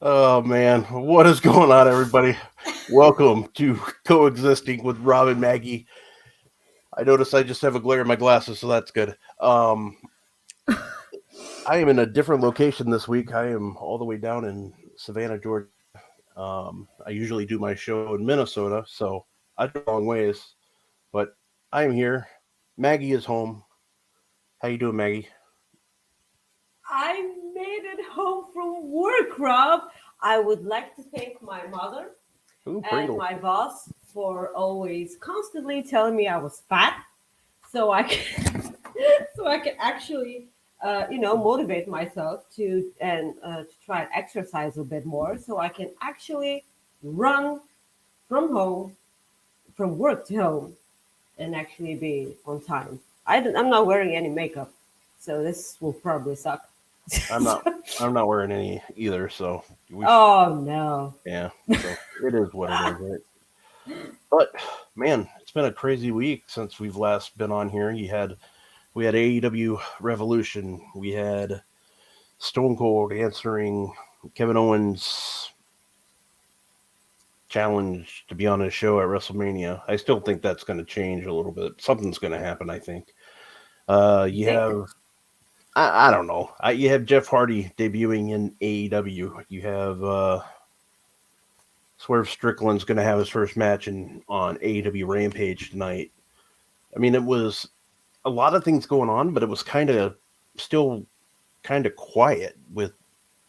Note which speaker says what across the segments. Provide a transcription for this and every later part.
Speaker 1: Oh man, what is going on, everybody? Welcome to Coexisting with Rob and Maggie. I notice I just have a glare in my glasses, so that's good. I am in a different location this week. I am all the way down in Savannah, Georgia. I usually do my show in Minnesota, so I do a long ways, but I am here. Maggie is home. How you doing, Maggie?
Speaker 2: I made it home from work, Rob. I would like to thank my mother
Speaker 1: Ooh,
Speaker 2: and
Speaker 1: Pringle.
Speaker 2: my boss for always constantly telling me I was fat, so I can, so I can actually, motivate myself to try and exercise a bit more, so I can actually run from home, from work to home, and actually be on time. I'm not wearing any makeup, so this will probably suck.
Speaker 1: I'm not. I'm not wearing any either, so we.
Speaker 2: Oh no.
Speaker 1: Yeah. So it is what it is, right? But man, it's been a crazy week since we've last been on here. We had AEW Revolution. We had Stone Cold answering Kevin Owens' challenge to be on his show at WrestleMania. I still think that's going to change a little bit. Something's going to happen, I think.
Speaker 2: You
Speaker 1: You
Speaker 2: think?
Speaker 1: have I don't know. You have Jeff Hardy debuting in AEW. You have Swerve Strickland's going to have his first match on AEW Rampage tonight. I mean, it was a lot of things going on, but it was still kind of quiet with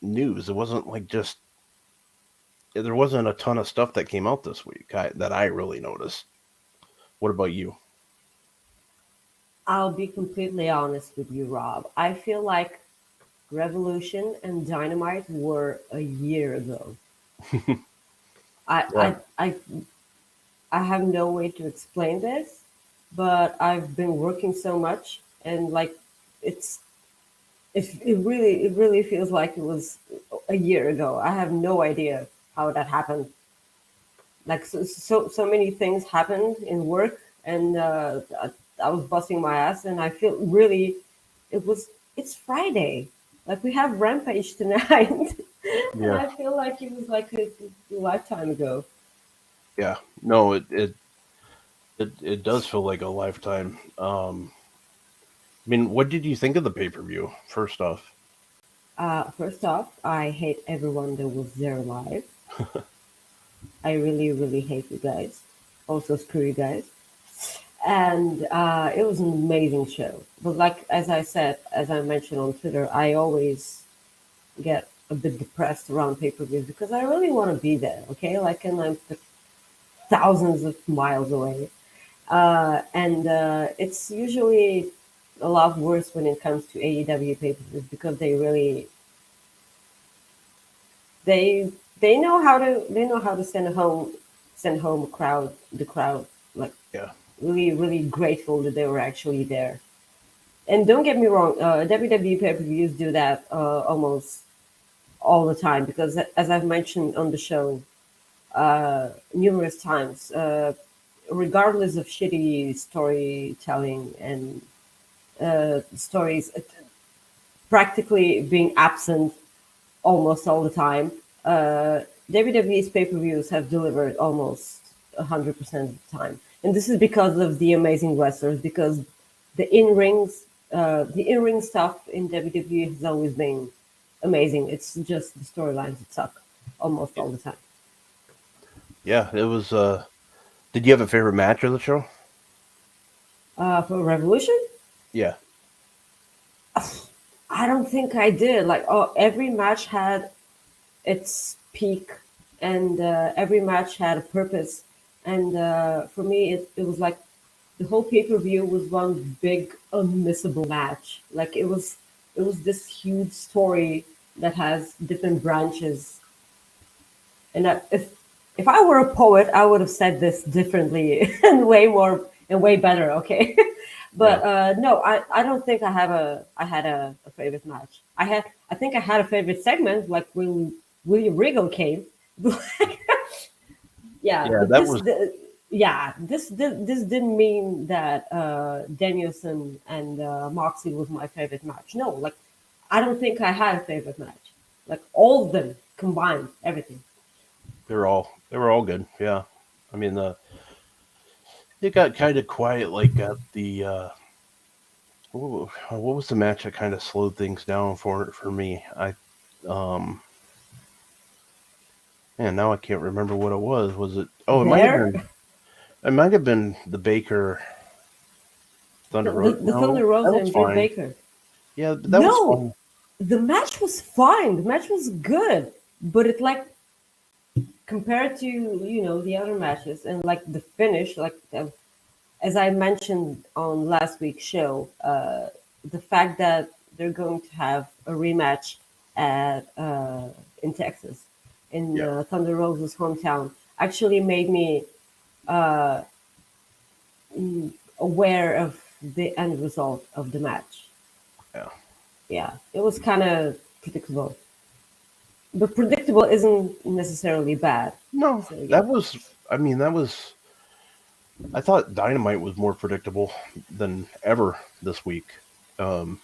Speaker 1: news. It wasn't like just there wasn't a ton of stuff that came out this week that I really noticed. What about you?
Speaker 2: I'll be completely honest with you, Rob. I feel like Revolution and Dynamite were a year ago. I
Speaker 1: Yeah,
Speaker 2: I I, I have no way to explain this, but I've been working so much and like it's it really feels like it was a year ago. I have no idea how that happened. Like so many things happened in work, and I was busting my ass, and I feel really it was it's Friday, like we have Rampage tonight, and
Speaker 1: yeah,
Speaker 2: I feel like it was like a lifetime ago.
Speaker 1: yeah. No, it does feel like a lifetime. I mean, what did you think of the pay per view? First off,
Speaker 2: First off, I hate everyone that was there live. I really hate you guys. Also, screw you guys. And it was an amazing show. But like as I said, as I mentioned on Twitter, I always get a bit depressed around pay-per-views because I really want to be there. Okay, like and I'm thousands of miles away, and it's usually a lot worse when it comes to AEW pay-per-views because they they know how to send home the crowd like
Speaker 1: yeah,
Speaker 2: really grateful that they were actually there. And don't get me wrong, WWE pay-per-views do that almost all the time because, as I've mentioned on the show numerous times, regardless of shitty storytelling and stories practically being absent almost all the time, WWE's pay-per-views have delivered almost 100% of the time, and this is because of the amazing wrestlers. Because the in-ring stuff in WWE has always been amazing. It's just the storylines that suck almost all the time.
Speaker 1: yeah. It was. Did you have a favorite match of the show?
Speaker 2: For Revolution,
Speaker 1: Yeah,
Speaker 2: I don't think I did. Like, oh, every match had its peak, and every match had a purpose. And for me, it was like the whole pay per view was one big unmissable match. Like it was this huge story that has different branches. And if I were a poet, I would have said this differently and way more and way better. Okay,
Speaker 1: yeah.
Speaker 2: but no, I don't think I had a favorite match. I think I had a favorite segment like when William Regal came. Yeah,
Speaker 1: Yeah,
Speaker 2: but
Speaker 1: that was
Speaker 2: this didn't mean that Danielson and Moxley was my favorite match. No, like I don't think I had a favorite match. Like all of them. combined, everything.
Speaker 1: They were all good. Yeah, I mean it got kind of quiet like at the what was the match that kind of slowed things down for me? Um man, now I can't remember what it was. Was it? Oh,
Speaker 2: There,
Speaker 1: it might have been the Baker Thunder Road.
Speaker 2: the Thunder
Speaker 1: No, that
Speaker 2: Rosa
Speaker 1: was
Speaker 2: and Britt
Speaker 1: fine.
Speaker 2: Baker.
Speaker 1: Yeah, that was
Speaker 2: No,
Speaker 1: fine.
Speaker 2: the match was fine. The match was good, but it like compared to the other matches and like the finish, like as I mentioned on last week's show, the fact that they're going to have a rematch at in Texas, in
Speaker 1: Yeah,
Speaker 2: Thunder Rosa's hometown, actually made me uh, aware of the end result of the match.
Speaker 1: yeah.
Speaker 2: Yeah, it was kind of predictable, but predictable isn't necessarily bad.
Speaker 1: No,
Speaker 2: So yeah,
Speaker 1: that was. I mean, that was. I thought Dynamite was more predictable than ever this week. Um,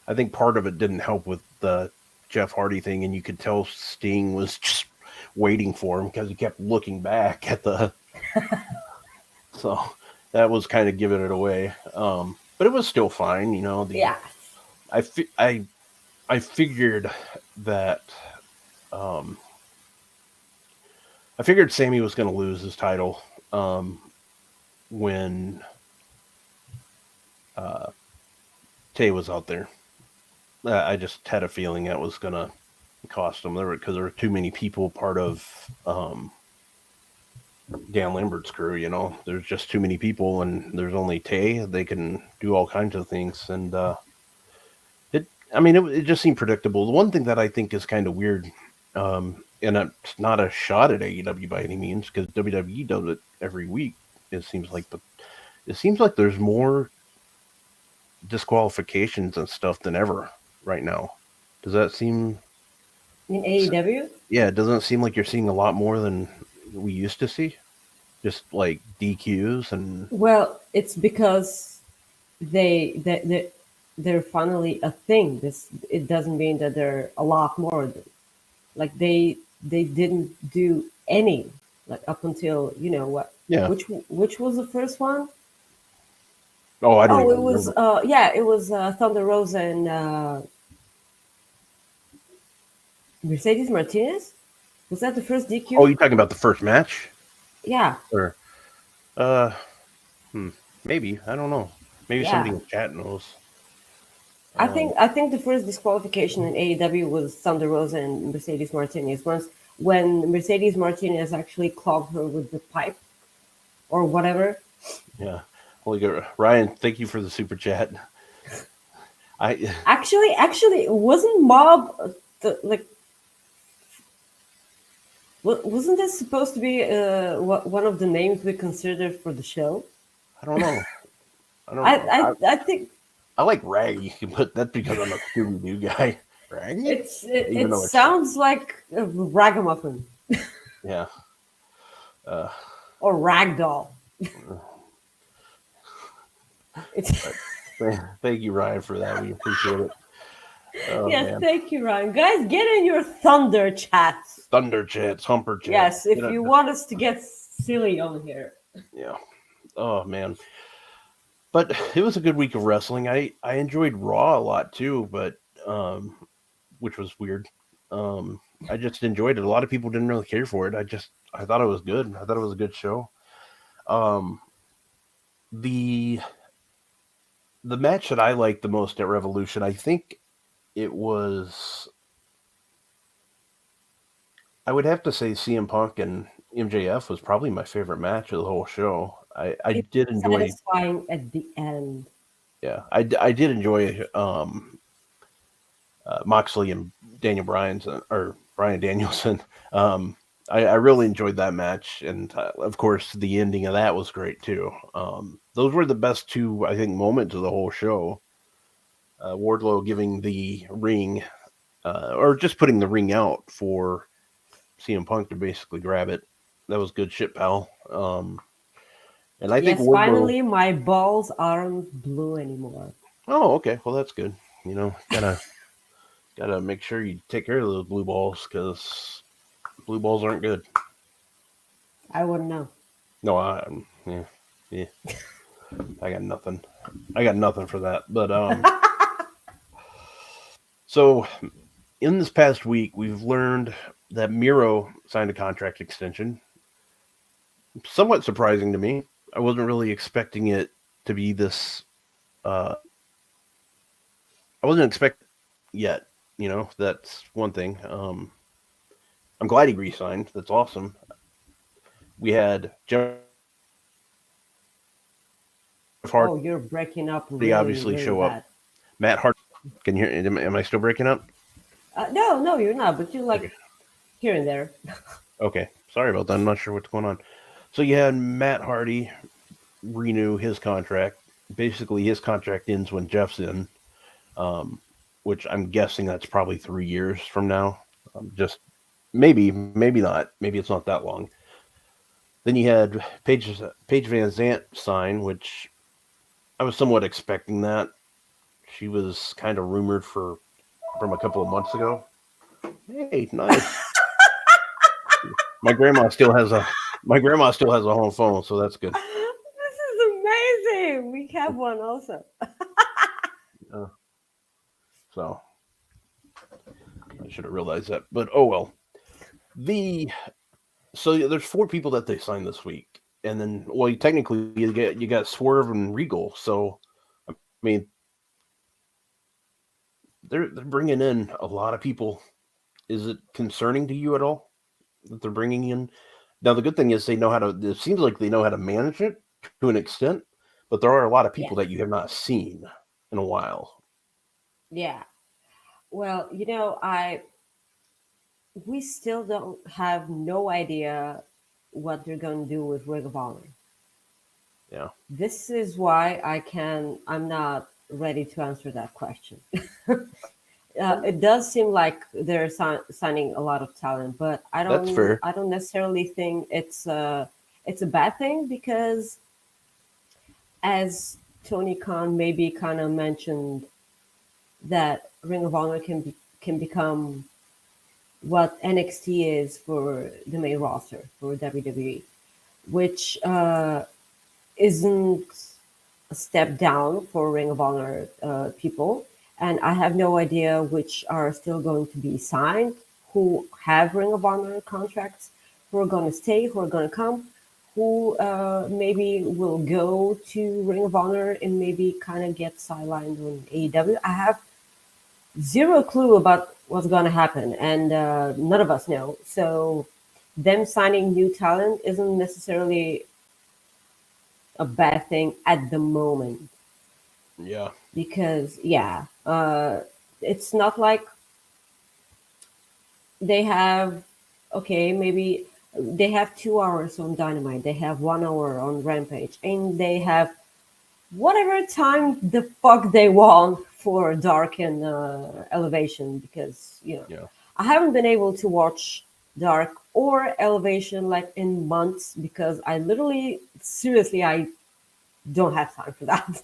Speaker 1: I think part of it didn't help with the Jeff Hardy thing, and you could tell Sting was just waiting for him because he kept looking back at the. So that was kind of giving it away. But it was still fine, you know.
Speaker 2: yeah,
Speaker 1: I fi- I figured that um, I figured Sammy was going to lose his title when uh, Tay was out there. I just had a feeling that was going to cost him because there were too many people part of Dan Lambert's crew. You know, there's just too many people, and there's only Tay. They can do all kinds of things, and it. I mean, it just seemed predictable. The one thing that I think is kind of weird, and it's not a shot at AEW by any means, because WWE does it every week. It seems like, but it seems like there's more disqualifications and stuff than ever right now. Does that seem?
Speaker 2: in AEW.
Speaker 1: Yeah, it doesn't seem like you're seeing a lot more than we used to see. Just like DQs and
Speaker 2: Well, it's because they're finally a thing. This it doesn't mean that they're a lot more. Like they didn't do any like up until what
Speaker 1: yeah.
Speaker 2: which was the first one?
Speaker 1: Oh, I don't
Speaker 2: Oh, it
Speaker 1: even
Speaker 2: was
Speaker 1: remember.
Speaker 2: it was Thunder Rosa and Mercedes Martinez. Was that the first
Speaker 1: Oh,
Speaker 2: DQ?
Speaker 1: you talking about the first match?
Speaker 2: Yeah,
Speaker 1: Or uh, maybe I don't know. Maybe somebody
Speaker 2: yeah.
Speaker 1: in chat knows. Um,
Speaker 2: I think the first disqualification in AEW was Thunder Rosa and Mercedes Martinez. Once when Mercedes Martinez actually clogged her with the pipe or whatever.
Speaker 1: yeah. Holy good, Ryan. Thank you for the super chat. I
Speaker 2: Actually, wasn't Mob like wasn't this supposed to be one of the names we considered for the show?
Speaker 1: I don't know. I
Speaker 2: I
Speaker 1: don't.
Speaker 2: I, I think
Speaker 1: I like Raggy, but that's because I'm a Scooby Doo guy. Raggy, even
Speaker 2: it
Speaker 1: though it's
Speaker 2: sounds like a ragamuffin
Speaker 1: yeah. Uh,
Speaker 2: or ragdoll. It's
Speaker 1: but thank you, Ryan, for that. We appreciate it. Oh
Speaker 2: yes,
Speaker 1: man,
Speaker 2: thank you, Ryan. Guys, get in your thunder chats.
Speaker 1: Thunder chats, Humper chats.
Speaker 2: Yes, if you want us to get silly on here.
Speaker 1: Yeah. Oh man. But it was a good week of wrestling. I enjoyed Raw a lot too, but which was weird. I just enjoyed it. A lot of people didn't really care for it. I thought it was good. I thought it was a good show. Um, the the match that I liked the most at Revolution, I think it was. I would have to say CM Punk and MJF was probably my favorite match of the whole show. I
Speaker 2: It
Speaker 1: did
Speaker 2: was
Speaker 1: enjoy.
Speaker 2: satisfying at the end.
Speaker 1: Yeah, I did enjoy Moxley and Daniel Bryan's or Brian Danielson. I really enjoyed that match, and of course the ending of that was great too. Those were the best two, I think, moments of the whole show. Wardlow giving the ring, or just putting the ring out for CM Punk to basically grab it. That was good shit, pal. And I think
Speaker 2: Yes,
Speaker 1: Wardlow.
Speaker 2: finally, my balls aren't blue anymore.
Speaker 1: Oh, okay. Well, that's good. You know, gotta Gotta make sure you take care of those blue balls because blue balls aren't good.
Speaker 2: I wouldn't know.
Speaker 1: No, yeah. I got nothing. I got nothing for that. But so in this past week, we've learned that Miro signed a contract extension. Somewhat surprising to me. I wasn't really expecting it to be this. I wasn't expecting yet. That's one thing. I'm glad he re-signed. That's awesome. We had Jeff Hardy
Speaker 2: Oh, you're breaking up really,
Speaker 1: obviously
Speaker 2: really
Speaker 1: show up.
Speaker 2: bad.
Speaker 1: Matt Hardy. Can you hear? Am I still breaking up?
Speaker 2: No, no, you're not. But you
Speaker 1: Okay.
Speaker 2: like here and there.
Speaker 1: Okay. Sorry about that. I'm not sure what's going on. So you had Matt Hardy renew his contract. Basically, his contract ends when Jeff's in, um, which I'm guessing that's probably 3 years from now. Just maybe not. Maybe it's not that long. Then you had Paige Van Zant sign, which I was somewhat expecting that. She was kind of rumored from a couple of months ago. Hey, nice. My grandma still has a home phone, so that's good.
Speaker 2: This is amazing. We have one also.
Speaker 1: Uh, so I should have realized that, but oh well. The So there's 4 people that they signed this week, and then technically you got Swerve and Regal. So I mean they're bringing in a lot of people. Is it concerning to you at all that they're bringing in? Now the good thing is they know how to. It seems like they know how to manage it to an extent, but there are a lot of
Speaker 2: Yeah.
Speaker 1: people that you have not seen in a while.
Speaker 2: Yeah. Well, we still don't have no idea what they're going to do with Ring of Honor.
Speaker 1: Yeah,
Speaker 2: This is why I'm not ready to answer that question. It does seem like they're signing a lot of talent, but
Speaker 1: that's fair.
Speaker 2: I don't necessarily think it's a bad thing because as Tony Khan maybe kind of mentioned that Ring of Honor can become what NXT is for the main roster for WWE, which isn't a step down for Ring of Honor people. And I have no idea which are still going to be signed, who have Ring of Honor contracts, who are going to stay, who are going to come, who maybe will go to Ring of Honor and maybe kind of get sidelined on AEW. I have zero clue about what's going to happen, and none of us know. So, them signing new talent isn't necessarily a bad thing at the moment
Speaker 1: Yeah,
Speaker 2: because, yeah, it's not like they have, okay, maybe they have 2 hours on Dynamite, they have 1 hour on Rampage, and they have whatever time the fuck they want for Dark and Elevation because
Speaker 1: yeah,
Speaker 2: I haven't been able to watch Dark or Elevation like in months because I literally seriously I don't have time for that.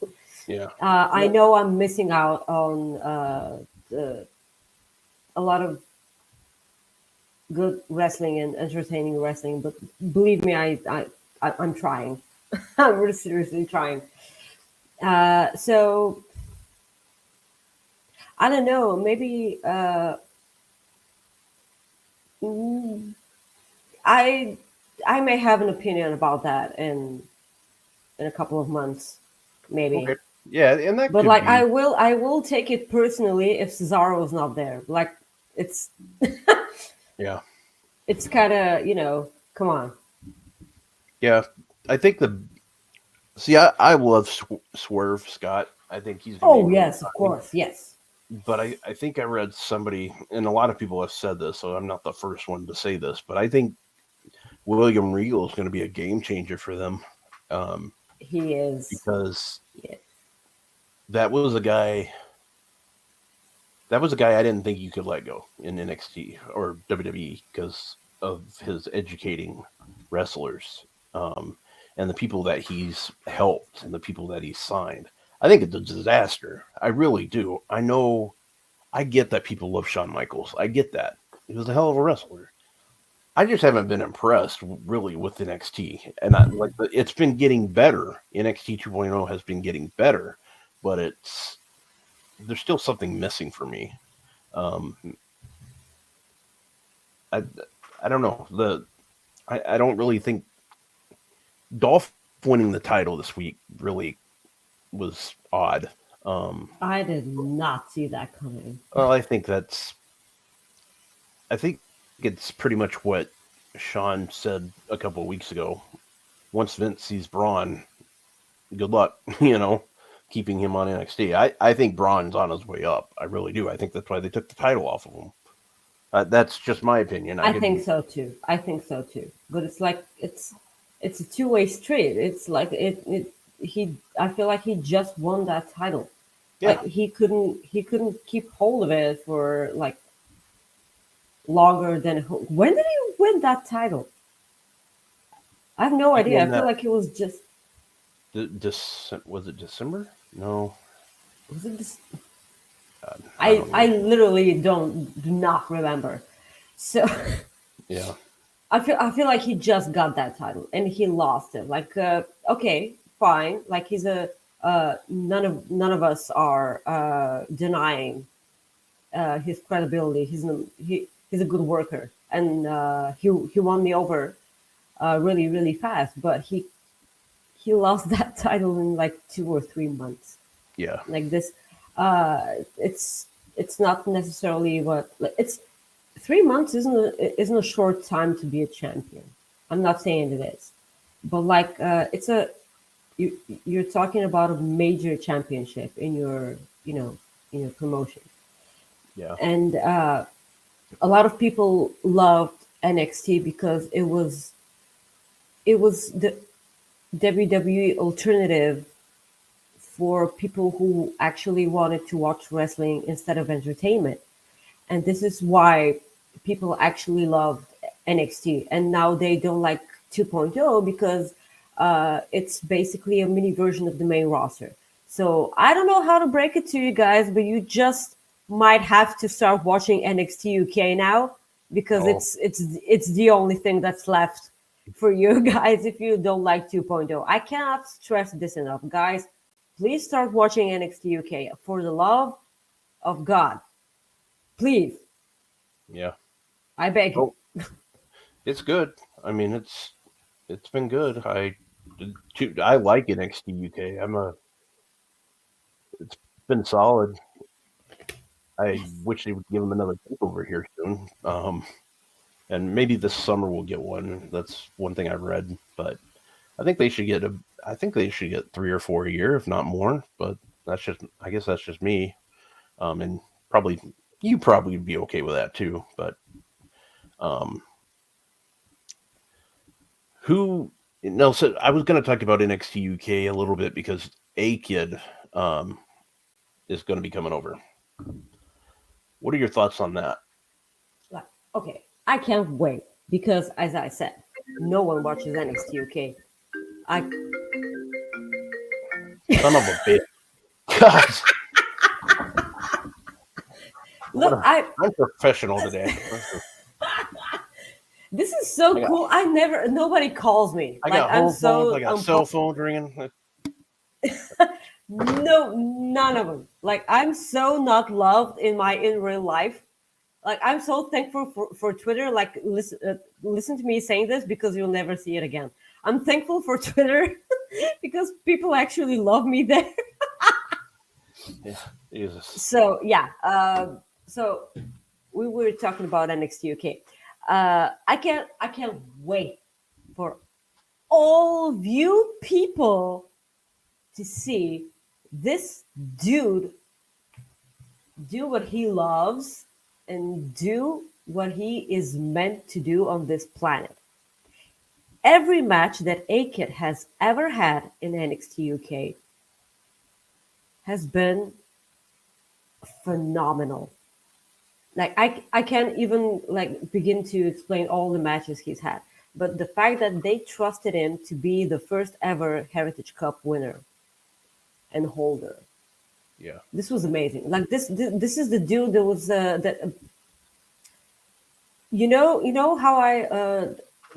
Speaker 1: yeah.
Speaker 2: I know I'm missing out on a lot of good wrestling and entertaining wrestling, but believe me, I'm trying. I'm really seriously trying. So I don't know. Maybe mm, I I may have an opinion about that in a couple of months, maybe.
Speaker 1: Okay. Yeah, and that
Speaker 2: But
Speaker 1: could
Speaker 2: like
Speaker 1: be.
Speaker 2: I will take it personally if Cesaro is not there. Like it's
Speaker 1: Yeah,
Speaker 2: it's kind of come on.
Speaker 1: yeah. I think the See, I love Swerve Scott. I think he's going to be a
Speaker 2: Oh
Speaker 1: great
Speaker 2: yes, of
Speaker 1: signing.
Speaker 2: course, yes.
Speaker 1: But I think I read somebody, and a lot of people have said this, so I'm not the first one to say this, but I think William Regal is going to be a game changer for them, um,
Speaker 2: He is.
Speaker 1: because
Speaker 2: Yeah.
Speaker 1: that was a guy. That was a guy I didn't think you could let go in NXT or WWE because of his educating wrestlers, and the people that he's helped and the people that he's signed. I think it's a disaster. I really do. I know I get that people love Shawn Michaels. I get that. He was a hell of a wrestler. I just haven't been impressed really with NXT, and it's been getting better. NXT 2.0 has been getting better, but there's still something missing for me. Um, I I don't know. I don't really think Dolph winning the title this week really was odd.
Speaker 2: I did not see that coming.
Speaker 1: Well, I think it's pretty much what Sean said a couple of weeks ago. Once Vince sees Braun, good luck, keeping him on NXT. I think Braun's on his way up. I really do. I think that's why they took the title off of him. That's just my opinion.
Speaker 2: I think so too. But it's like it's a two-way street. It's like he. I feel like he just won that title.
Speaker 1: Yeah.
Speaker 2: Like he couldn't keep hold of it for like longer than. When did he win that title? I have no idea. I feel like it was just.
Speaker 1: Was it December? No.
Speaker 2: Was it this? I literally do not remember. So
Speaker 1: yeah.
Speaker 2: I feel like he just got that title and he lost it. Like okay, fine. Like he's a none of us are denying his credibility. He's a good worker and he won me over really really fast. But he lost that title in like 2 or 3 months.
Speaker 1: Yeah.
Speaker 2: Like this. It's not necessarily what it's 3 months isn't a short time to be a champion. I'm not saying it is, but like it's you're talking about a major championship in your in your promotion.
Speaker 1: Yeah.
Speaker 2: And a lot of people loved NXT because it was the WWE alternative for people who actually wanted to watch wrestling instead of entertainment. And this is why people actually loved NXT. And now they don't like 2.0 because it's basically a mini version of the main roster. So I don't know how to break it to you guys, but you just might have to start watching NXT UK now because it's the only thing that's left for you guys if you don't like 2.0. I cannot stress this enough, guys. Please start watching NXT UK for the love of God. Please.
Speaker 1: Yeah.
Speaker 2: I beg you.
Speaker 1: It's good. I mean, it's been good. I like NXT UK. It's been solid. I wish they would give them another takeover here soon. And maybe this summer we'll get one. That's one thing I've read, but I think they should get 3 or 4 a year, if not more. But I guess that's just me. And you probably would be okay with that too. But so I was going to talk about NXT UK a little bit because A-Kid is going to be coming over. What are your thoughts on that?
Speaker 2: Okay, I can't wait because, as I said, no one watches NXT UK.
Speaker 1: Son of a bitch. God.
Speaker 2: Look,
Speaker 1: I'm professional today.
Speaker 2: This is so cool. Nobody calls me.
Speaker 1: I got home phones, I got cell phones ringing.
Speaker 2: No, none of them. Like I'm so not loved in real life. Like I'm so thankful for Twitter. Like listen to me saying this because you'll never see it again. I'm thankful for Twitter because people actually love me there.
Speaker 1: Yeah, Jesus.
Speaker 2: So yeah, so we were talking about NXT UK. I can't wait for all of you people to see this dude do what he loves and do what he is meant to do on this planet. Every match that A-Kid has ever had in NXT UK has been phenomenal. Like I can't even like begin to explain all the matches he's had. But the fact that they trusted him to be the first ever Heritage Cup winner and holder
Speaker 1: Yeah.
Speaker 2: This was amazing. Like this is the dude that was that you know how I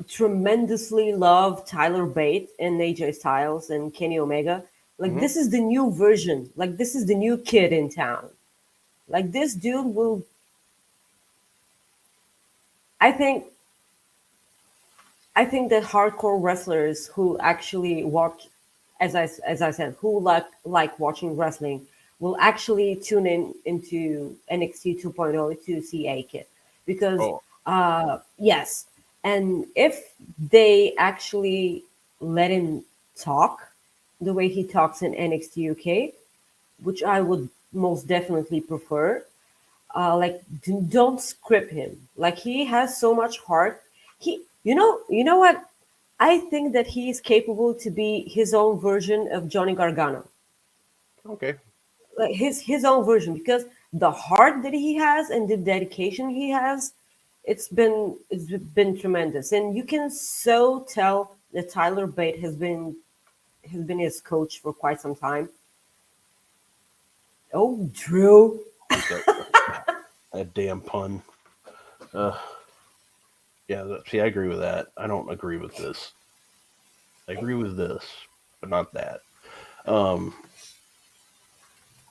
Speaker 2: tremendously love Tyler Bate and AJ Styles and Kenny Omega. Like
Speaker 1: Hmm.
Speaker 2: this is the new version. Like this is the new kid in town. Like this dude will. I think I think that hardcore wrestlers who actually watch, as I said, who like watching wrestling, will actually tune in into NXT 2.0 to see A Kid, because
Speaker 1: Oh,
Speaker 2: yes, and if they actually let him talk the way he talks in NXT UK, which I would most definitely prefer, like don't script him. Like he has so much heart. You know what? I think that he is capable to be his own version of Johnny Gargano,
Speaker 1: okay.
Speaker 2: like his own version, because the heart that he has and the dedication he has, it's been tremendous, and you can so tell that Tyler Bate has been his coach for quite some time. Oh, Drew.
Speaker 1: That, that damn pun. Uh, yeah. See, I agree with that. I don't agree with this. I agree with this, but not that. Um.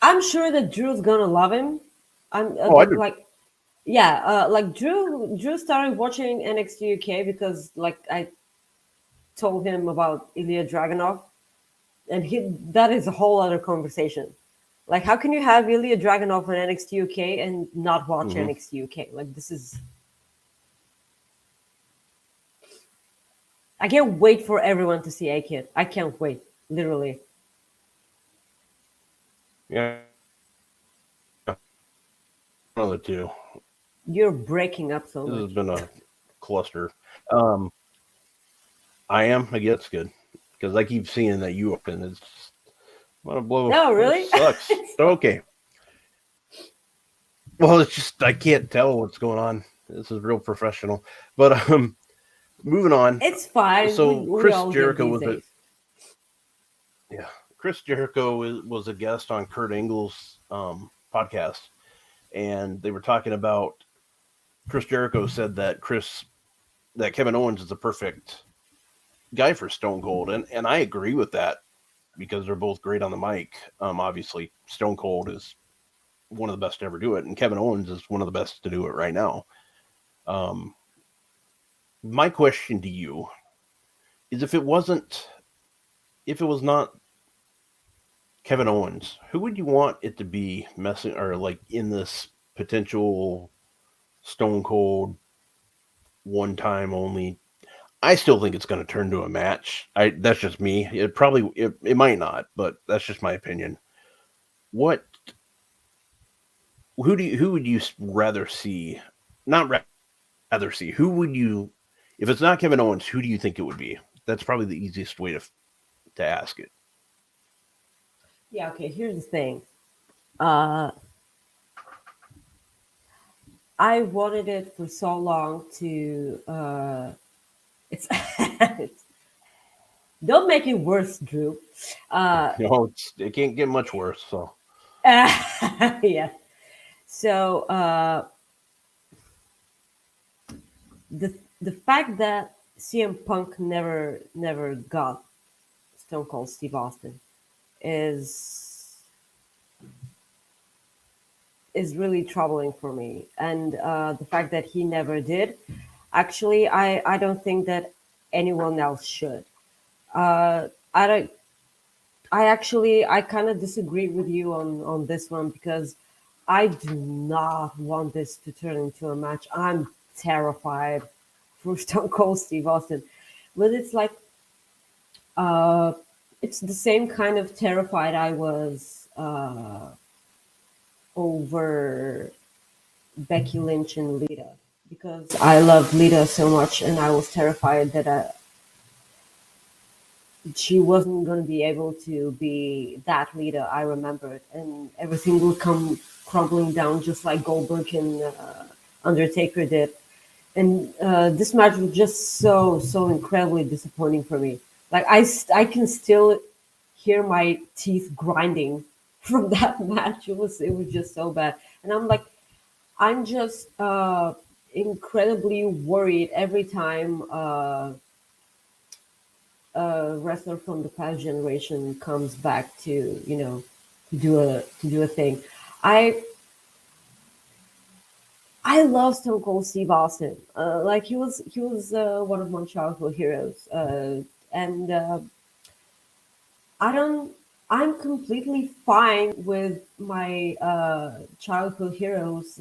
Speaker 2: I'm sure that Drew's gonna love him. I'm
Speaker 1: Oh, I do.
Speaker 2: like, yeah, like Drew started watching NXT UK because like I told him about Ilya Dragunov, and he that is a whole other conversation. Like, how can you have Ilya Dragunov on NXT UK and not watch
Speaker 1: Hmm.
Speaker 2: NXT UK? Like, this is. I can't wait for everyone to see A Kid. I can't wait, literally.
Speaker 1: Yeah. One of the two.
Speaker 2: You're breaking up so
Speaker 1: This has
Speaker 2: much.
Speaker 1: been a cluster. Um. I am. I guess good because I keep seeing that you open. It's want to blow.
Speaker 2: No,
Speaker 1: That
Speaker 2: really?
Speaker 1: sucks. Okay. Well, it's just I can't tell what's going on. This is real professional. But moving on.
Speaker 2: It's fine. We
Speaker 1: So
Speaker 2: we
Speaker 1: Chris
Speaker 2: all get
Speaker 1: Jericho
Speaker 2: these
Speaker 1: was a
Speaker 2: days.
Speaker 1: yeah. Chris Jericho was a guest on Kurt Angle's podcast, and they were talking about Chris Jericho said that Kevin Owens is the perfect guy for Stone Cold, and I agree with that because they're both great on the mic. Obviously, Stone Cold is one of the best to ever do it, and Kevin Owens is one of the best to do it right now. Um, my question to you is if it was not Kevin Owens, who would you want it to be messing or like in this potential Stone Cold one time only? I still think it's going to turn to a match. I That's just me. It might not, but that's just my opinion. What who would you rather see? Not rather see. Who would you if it's not Kevin Owens? Who do you think it would be? That's probably the easiest way to ask it.
Speaker 2: Yeah. Okay. Here's the thing. Uh, I wanted it for so long to. It's, it's don't make it worse, Drew. Uh,
Speaker 1: It can't get much worse. So
Speaker 2: yeah. So the fact that CM Punk never got Stone Cold Steve Austin is is really troubling for me, and the fact that he never did. Actually, I don't think that anyone else should. I don't. I kind of disagree with you on this one, because I do not want this to turn into a match. I'm terrified for Stone Cold Steve Austin, but it's like uh, it's the same kind of terrified I was over Becky Lynch and Lita, because I love Lita so much, and I was terrified that she wasn't going to be able to be that Lita I remembered, and everything would come crumbling down just like Goldberg and Undertaker did. And this match was just so incredibly disappointing for me. Like I can still hear my teeth grinding from that match. It was just so bad, and I'm just incredibly worried every time a wrestler from the past generation comes back to to do a thing. I I love Stone Cold Steve Austin. Like he was one of my childhood heroes, and I don't. I'm completely fine with my childhood heroes,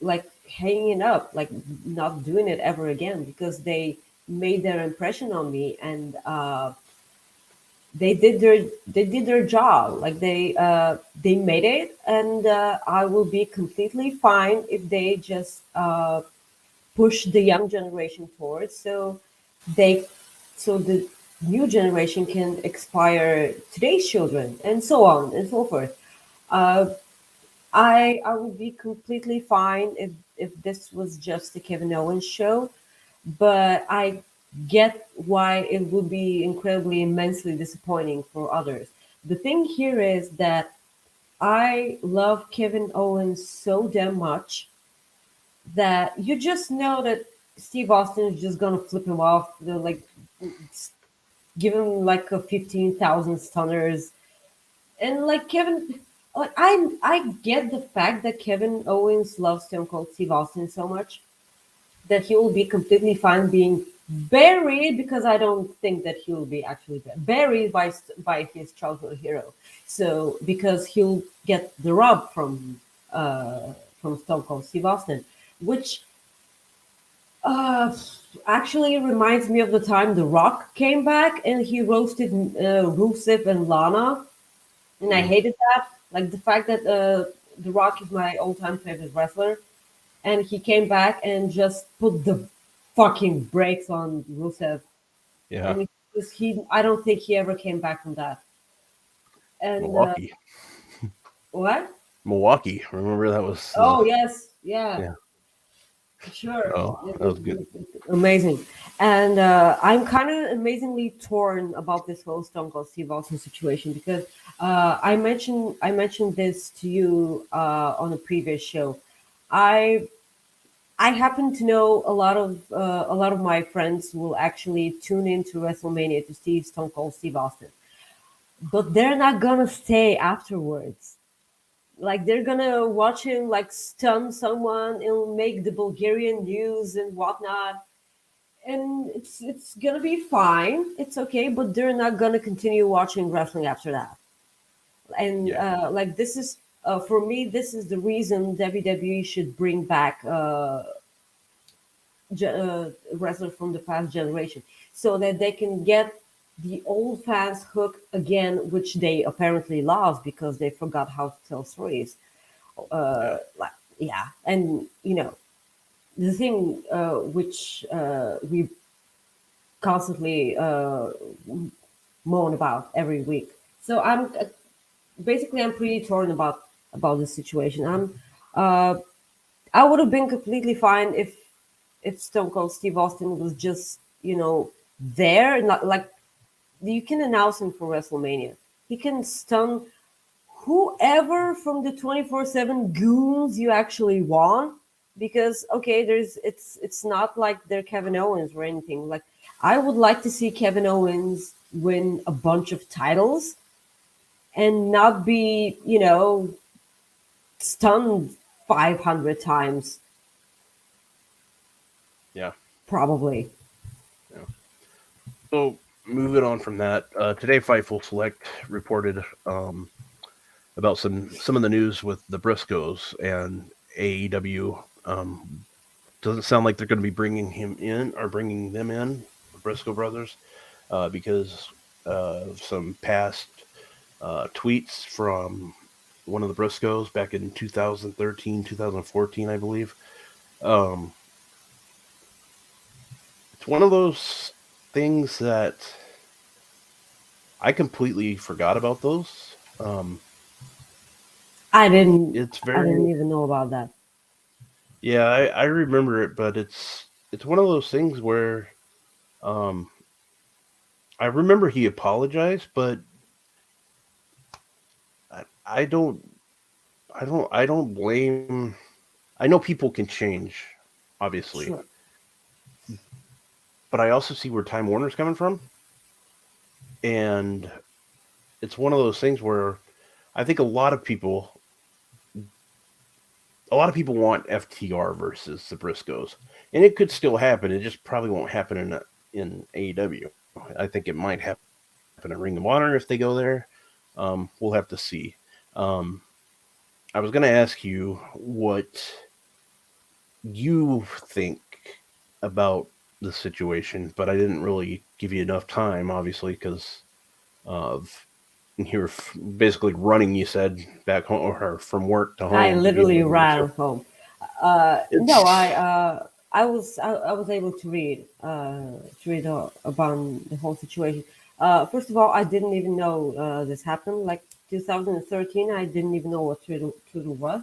Speaker 2: like hanging up, like not doing it ever again because they made their impression on me, and they did their job. Like they made it, and I will be completely fine if they just push the young generation towards, they so the new generation can inspire today's children, and so on and so forth. uh, I would be completely fine if this was just a Kevin Owens show, but I get why it would be incredibly immensely disappointing for others. The thing here is that I love Kevin Owens so damn much that you just know that Steve Austin is just gonna flip him off, like give him like a 15,000 stunners, and like Kevin, like I get the fact that Kevin Owens loves Stone Cold Steve Austin so much that he will be completely fine being buried, because I don't think that he will be actually buried by his childhood hero. So because he'll get the rub from Stone Cold Steve Austin, which uh, actually reminds me of the time The Rock came back and he roasted Rusev and Lana, and I
Speaker 1: Mm.
Speaker 2: hated that. Like the fact that The Rock is my all-time favorite wrestler, and he came back and just put the fucking brakes on Rusev,
Speaker 1: Yeah,
Speaker 2: and I don't think he ever came back from that. And
Speaker 1: Milwaukee,
Speaker 2: what?
Speaker 1: Milwaukee. Remember that was
Speaker 2: Oh yes, yeah.
Speaker 1: yeah.
Speaker 2: Sure.
Speaker 1: Oh, that was good.
Speaker 2: Amazing. And I'm kind of amazingly torn about this whole Stone Cold Steve Austin situation, because I mentioned this to you on a previous show. I I happen to know a lot of my friends will actually tune into WrestleMania to see Stone Cold Steve Austin, but they're not gonna stay afterwards. Like they're gonna watch him like stun someone and make the Bulgarian news and whatnot, and it's gonna be fine. It's okay, but they're not gonna continue watching wrestling after that. And
Speaker 1: Yeah,
Speaker 2: like this is for me, this is the reason WWE should bring back wrestlers from the past generation, so that they can get the old fans hooked again, which they apparently lost because they forgot how to tell stories.
Speaker 1: yeah,
Speaker 2: Like, yeah, and the thing which we constantly moan about every week. So I'm pretty torn about the situation. Uh, I would have been completely fine if Stone Cold Steve Austin was just there, not like you can announce him for WrestleMania. He can stun whoever from the 24/7 goons you actually want, because okay, it's not like they're Kevin Owens or anything. Like I would like to see Kevin Owens win a bunch of titles and not be stunned 500 times,
Speaker 1: yeah,
Speaker 2: probably.
Speaker 1: yeah. So moving on from that, today Fightful Select reported about some of the news with the Briscoes and AEW. Doesn't sound like they're going to be bringing him in or bringing them in, the Briscoe brothers, because of some past tweets from one of the Briscoes back in 2013, 2014, I believe. Um, it's one of those things that I completely forgot about those.
Speaker 2: I didn't
Speaker 1: It's
Speaker 2: I
Speaker 1: very
Speaker 2: didn't even know about that.
Speaker 1: yeah, I remember it, but it's one of those things where um, I remember he apologized, but I don't, I don't blame. I know people can change, obviously,
Speaker 2: Sure.
Speaker 1: but I also see where Time Warner's coming from, and it's one of those things where I think a lot of people want FTR versus the Briscoes, and it could still happen. It just probably won't happen in AEW. I think it might happen in Ring of Honor if they go there. We'll have to see. Um, I was going to ask you what you think about the situation, but I didn't really give you enough time, obviously, because of you were basically running. You said back home or from work to
Speaker 2: I
Speaker 1: home to be able
Speaker 2: literally
Speaker 1: to do the show.
Speaker 2: ran home. No,
Speaker 1: It's
Speaker 2: I was able to read about the whole situation. First of all, I didn't even know this happened. Like 2013, I didn't even know what Trudeau was.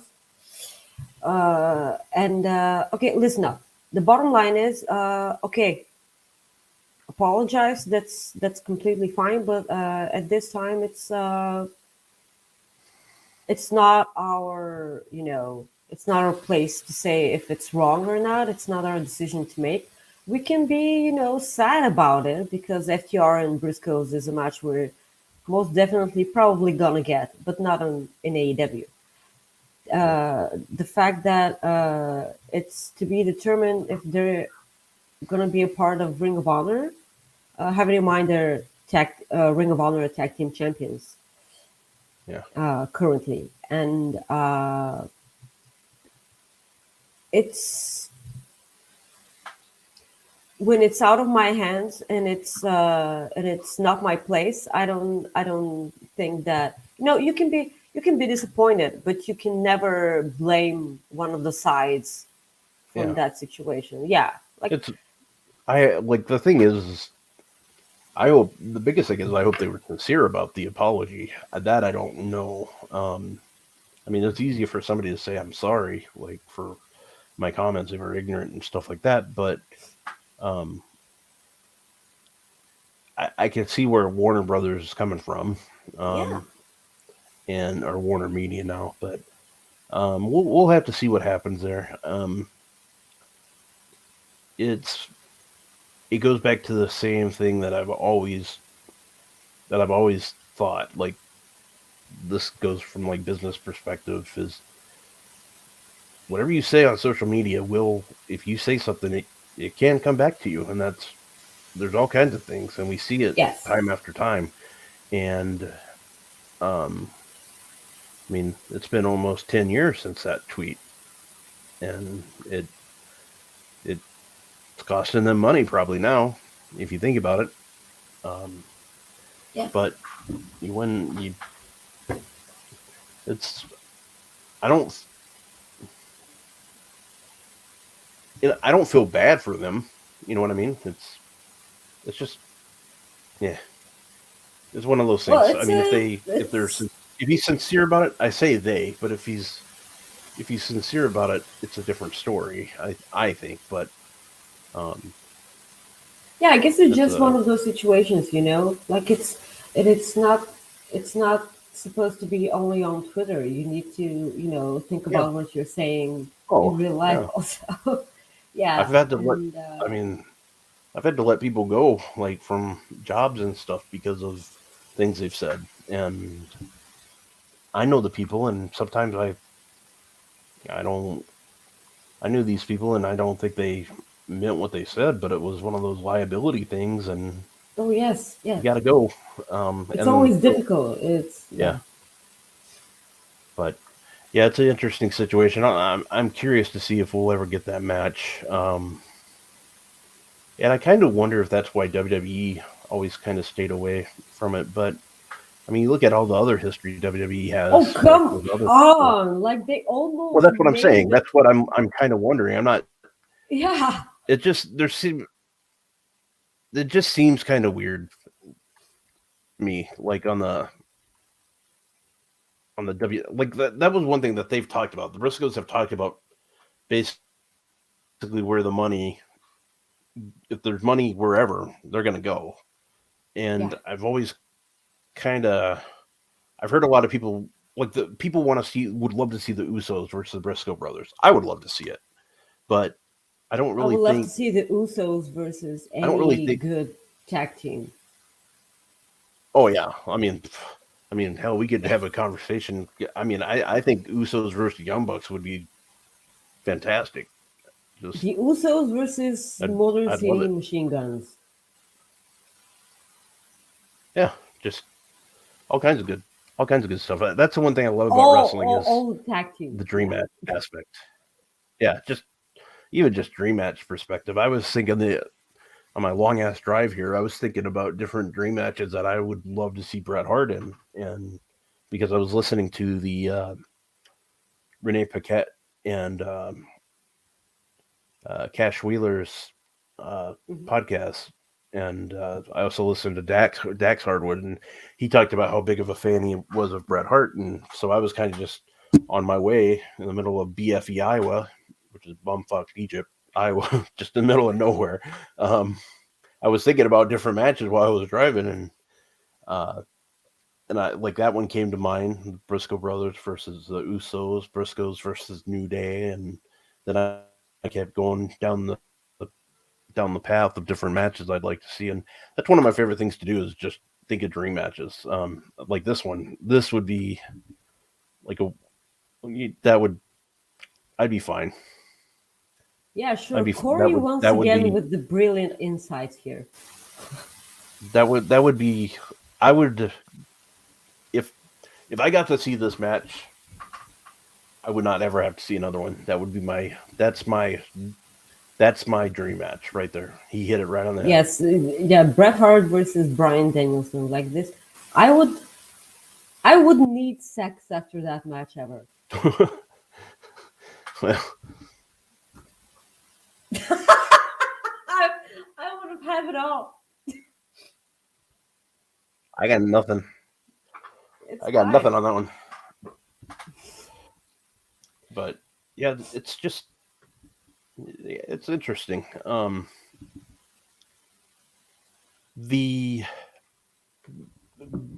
Speaker 2: And okay, listen up. The bottom line is, okay, apologize. That's completely fine. But at this time, it's not our, it's not our place to say if it's wrong or not. It's not our decision to make. We can be, sad about it because FTR and Briscoes is a match we're most definitely probably gonna get, but not in AEW.
Speaker 1: yeah,
Speaker 2: The fact that it's to be determined if they're gonna be a part of Ring of Honor, having in mind they're Ring of Honor tag team champions
Speaker 1: yeah,
Speaker 2: currently, and it's when it's out of my hands and it's not my place. I don't think that you can be disappointed, but you can never blame one of the sides from
Speaker 1: yeah.
Speaker 2: that situation. Yeah, like
Speaker 1: It's I like the thing is I hope the biggest thing is I hope they were sincere about the apology. That I don't know. I mean, it's easy for somebody to say I'm sorry, like for my comments if are ignorant and stuff like that. But um, I can see where Warner Brothers is coming from,
Speaker 2: yeah,
Speaker 1: um, and or Warner Media now. But we'll have to see what happens there. It's it goes back to the same thing that I've always thought. Like this goes from like business perspective is whatever you say on social media will if you say something it can come back to you, and that's there's all kinds of things, and we see it
Speaker 2: yes,
Speaker 1: time after time. And um, I mean, it's been almost 10 years since that tweet, and it's costing them money probably now if you think about it. Um,
Speaker 2: yeah.
Speaker 1: but when you it's I don't I don't feel bad for them. You know what I mean? It's just yeah, it's one of those
Speaker 2: Well,
Speaker 1: things. I mean, if he's sincere about it, I say they. But if he's sincere about it, it's a different story. I think, but um,
Speaker 2: yeah. I guess it's
Speaker 1: it's
Speaker 2: just one
Speaker 1: a
Speaker 2: of those situations, like it's not supposed to be only on Twitter. You need to, think
Speaker 1: yeah.
Speaker 2: about what you're saying in
Speaker 1: Oh
Speaker 2: real life
Speaker 1: yeah.
Speaker 2: also.
Speaker 1: I've
Speaker 2: Yeah,
Speaker 1: had to let.
Speaker 2: and
Speaker 1: I mean, I've had to let people go like from jobs and stuff because of things they've said, and I know the people, and sometimes I don't I knew these people, and I don't think they meant what they said, but it was one of those liability things, and
Speaker 2: oh yes,
Speaker 1: you
Speaker 2: yes,
Speaker 1: got to go.
Speaker 2: it's
Speaker 1: And
Speaker 2: always difficult. It's
Speaker 1: yeah,
Speaker 2: yeah,
Speaker 1: but yeah, it's an interesting situation. I'm curious to see if we'll ever get that match. And I kind of wonder if that's why WWE always kind of stayed away from it. But I mean, you look at all the other history WWE
Speaker 2: oh
Speaker 1: has, like
Speaker 2: come
Speaker 1: with other people.
Speaker 2: on, like they
Speaker 1: Well,
Speaker 2: almost
Speaker 1: that's what I'm saying.
Speaker 2: made,
Speaker 1: That's what I'm kind of wondering. I'm not.
Speaker 2: yeah.
Speaker 1: It just there seem it just seems kind of weird to me, like on the W like that was one thing that they've talked about. The Briscoes have talked about basically where the money, if there's money wherever, they're gonna go. And
Speaker 2: Yeah.
Speaker 1: I've always kind of I've heard a lot of people. like the people would love to see the Usos versus the Briscoe brothers. I would love to see it, but I don't
Speaker 2: I
Speaker 1: really
Speaker 2: would love to
Speaker 1: think
Speaker 2: see the Usos versus
Speaker 1: I don't really
Speaker 2: any
Speaker 1: think.
Speaker 2: good tag team.
Speaker 1: Oh yeah, I mean, hell, we could have a conversation. I mean, I think Usos versus Young Bucks would be fantastic. Just
Speaker 2: The Usos versus
Speaker 1: I'd
Speaker 2: Motor
Speaker 1: I'd love
Speaker 2: City
Speaker 1: it.
Speaker 2: Machine Guns.
Speaker 1: Yeah, just all kinds of good stuff. That's the one thing I love about wrestling is
Speaker 2: All tag
Speaker 1: the
Speaker 2: teams.
Speaker 1: dream
Speaker 2: Yeah.
Speaker 1: match aspect. Yeah, just even just dream match perspective. I was thinking on my long ass drive here, I was thinking about different dream matches that I would love to see Bret Hart in, and because I was listening to the Renee Paquette and Cash Wheeler's
Speaker 2: Mhm.
Speaker 1: podcast, and I also listened to Dax Hardwood, and he talked about how big of a fan he was of Bret Hart, and so I was kind of just on my way in the middle of BFE, Iowa, which is bumfuck Egypt, Iowa, just in the middle of nowhere. Um, I was thinking about different matches while I was driving, uh, and I like that one came to mind: the Briscoe brothers versus the Usos, Briscoes versus New Day, and then I kept going down the path of different matches I'd like to see, and that's one of my favorite things to do is just think of dream matches. Like this one, this would be like a that would I'd be fine.
Speaker 2: Yeah,
Speaker 1: I'd
Speaker 2: sure.
Speaker 1: be
Speaker 2: Corey once
Speaker 1: that would
Speaker 2: again
Speaker 1: be
Speaker 2: with the brilliant insights here.
Speaker 1: that would be I would if I got to see this match, I would not ever have to see another one. That would be that's my dream match right there. He hit it right on the head.
Speaker 2: Yes, yeah, Bret Hart versus Brian Danielson like this. I would I wouldn't need sex after that match ever.
Speaker 1: Well,
Speaker 2: I, I would have had it all.
Speaker 1: I got nothing.
Speaker 2: It's
Speaker 1: I got
Speaker 2: fine.
Speaker 1: nothing on that one. But yeah, it's just it's interesting. The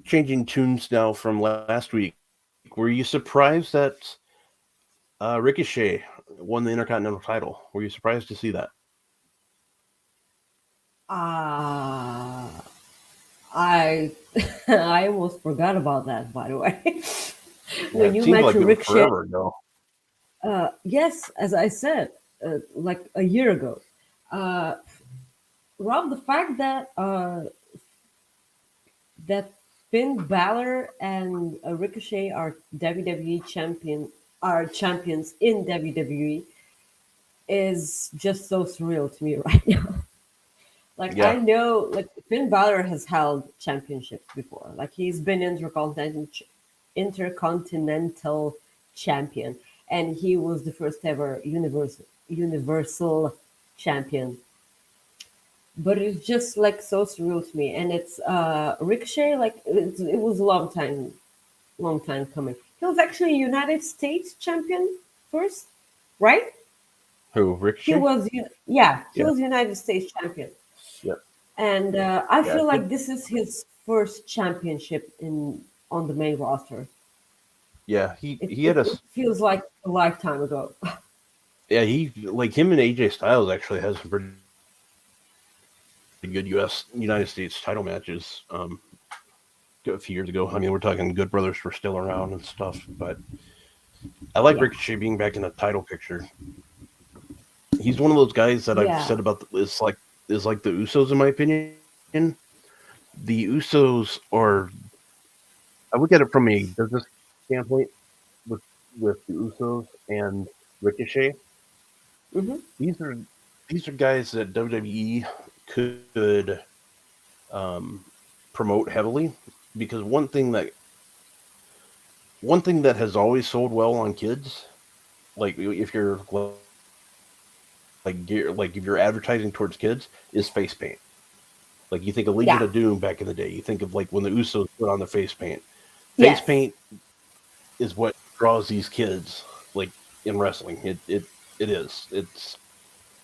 Speaker 1: changing tunes now from last week. Were you surprised that Ricochet won the Intercontinental title? Were you surprised to see that?
Speaker 2: Ah, I I almost forgot about that. By the way,
Speaker 1: Yeah,
Speaker 2: when
Speaker 1: it
Speaker 2: you
Speaker 1: seemed like
Speaker 2: mentioned
Speaker 1: it was
Speaker 2: Ricochet,
Speaker 1: forever ago.
Speaker 2: yes, as I said, like a year ago, uh, Rob, the fact that that Finn Balor and Ricochet are WWE are champions in WWE is just so surreal to me right now. Like I
Speaker 1: Yeah,
Speaker 2: know, like Finn Balor has held championships before. Like he's been intercontinental champion, and he was the first ever universal champion. But it's just like so surreal to me, and it's Ricochet. Like it was a long time coming. He was actually United States champion first, right?
Speaker 1: who
Speaker 2: He
Speaker 1: Ricochet?
Speaker 2: was, yeah, he
Speaker 1: Yeah,
Speaker 2: was United States champion.
Speaker 1: yeah,
Speaker 2: And I
Speaker 1: yeah.
Speaker 2: feel like this is his first championship in on the main roster.
Speaker 1: Yeah.
Speaker 2: It,
Speaker 1: He
Speaker 2: it,
Speaker 1: had a
Speaker 2: it feels like a lifetime ago.
Speaker 1: yeah. He like him and AJ Styles actually has some pretty good United States title matches. A few years ago. I mean, we're talking Good Brothers were still around and stuff, but I like
Speaker 2: Yeah,
Speaker 1: Ricochet being back in the title picture. He's one of those guys that I've
Speaker 2: yeah,
Speaker 1: said about is like the Usos in my opinion. The Usos are I look at it from a business standpoint with the Usos and Ricochet.
Speaker 2: hmm
Speaker 1: These are guys that WWE could um, promote heavily because one thing that has always sold well on kids, like if you're like if you're advertising towards kids, is face paint. Like you think of Legion
Speaker 2: yeah,
Speaker 1: of Doom back in the day, you think of like when the Usos put on the face paint. Face
Speaker 2: yes,
Speaker 1: paint is what draws these kids like in wrestling. It is. It's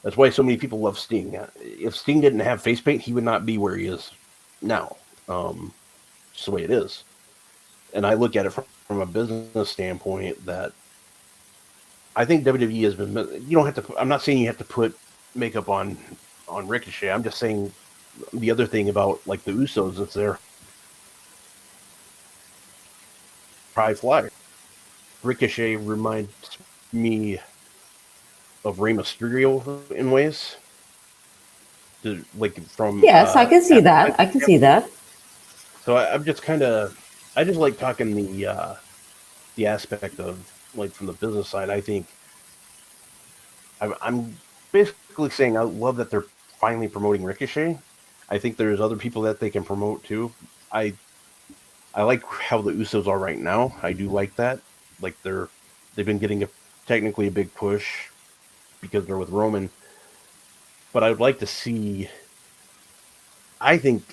Speaker 1: that's why so many people love Sting. If Sting didn't have face paint, he would not be where he is now. Just the way it is. and I look at it from a business standpoint that I think WWE has been. You don't have to. I'm not saying you have to put makeup on Ricochet. I'm just saying the other thing about like the Usos is they're high flyer. Ricochet reminds me of Rey Mysterio in ways, like from
Speaker 2: Yes, I can see that. I
Speaker 1: advertising
Speaker 2: can see
Speaker 1: standpoint.
Speaker 2: that.
Speaker 1: So I'm just kind of, I just like talking the aspect of like from the business side. I think I'm basically saying I love that they're finally promoting Ricochet. I think there's other people that they can promote too. I I like how the Usos are right now. I do like that. Like they've been getting a technically a big push because they're with Roman, but I would like to see. I think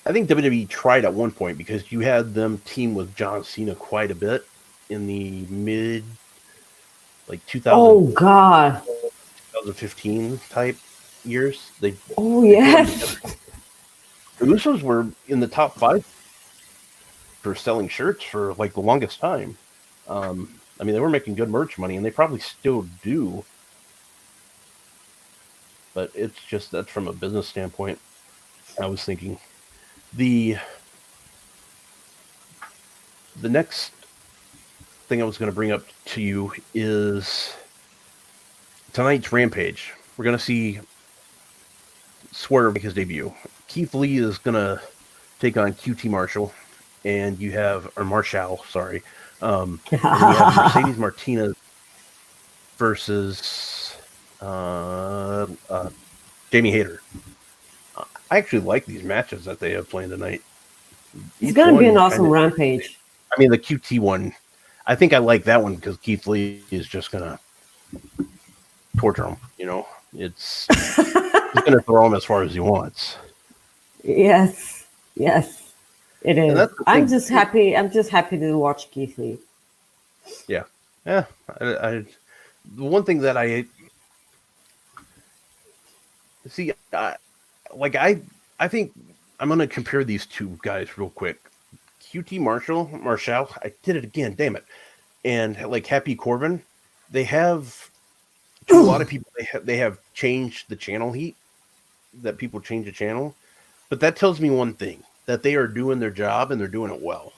Speaker 1: I think WWE tried at one point because you had them team with John Cena quite a bit in the mid like
Speaker 2: Oh God.
Speaker 1: 2015 type years.
Speaker 2: Oh
Speaker 1: They put them together.
Speaker 2: yes.
Speaker 1: The Usos were in the top five for selling shirts for like the longest time. I mean, they were making good merch money, and they probably still do. But it's just that's from a business standpoint. I was thinking the the next thing I was going to bring up to you is tonight's Rampage. We're going to see Swerve make his debut. Keith Lee is going to take on QT Marshall, and you have or Marshall, sorry, and you have Mercedes Martinez versus Jamie Hayter. I actually like these matches that they have planned tonight.
Speaker 2: It's
Speaker 1: Each
Speaker 2: gonna be an
Speaker 1: one kind
Speaker 2: awesome
Speaker 1: of.
Speaker 2: rampage.
Speaker 1: I mean, the QT one. I think I like that one because Keith Lee is just gonna torture him. You know, it's he's gonna throw him as far as he wants,
Speaker 2: Yes. Yes. It
Speaker 1: and
Speaker 2: is.
Speaker 1: that's the thing.
Speaker 2: I'm just happy to watch Keith Lee.
Speaker 1: Yeah, yeah. The one thing that I see, I think I'm gonna compare these two guys real quick. QT Marshall. I did it again. Damn it. And like Happy Corbin, they have to a lot of people they have changed the channel heat that people change the channel, but that tells me one thing that they are doing their job and they're doing it well.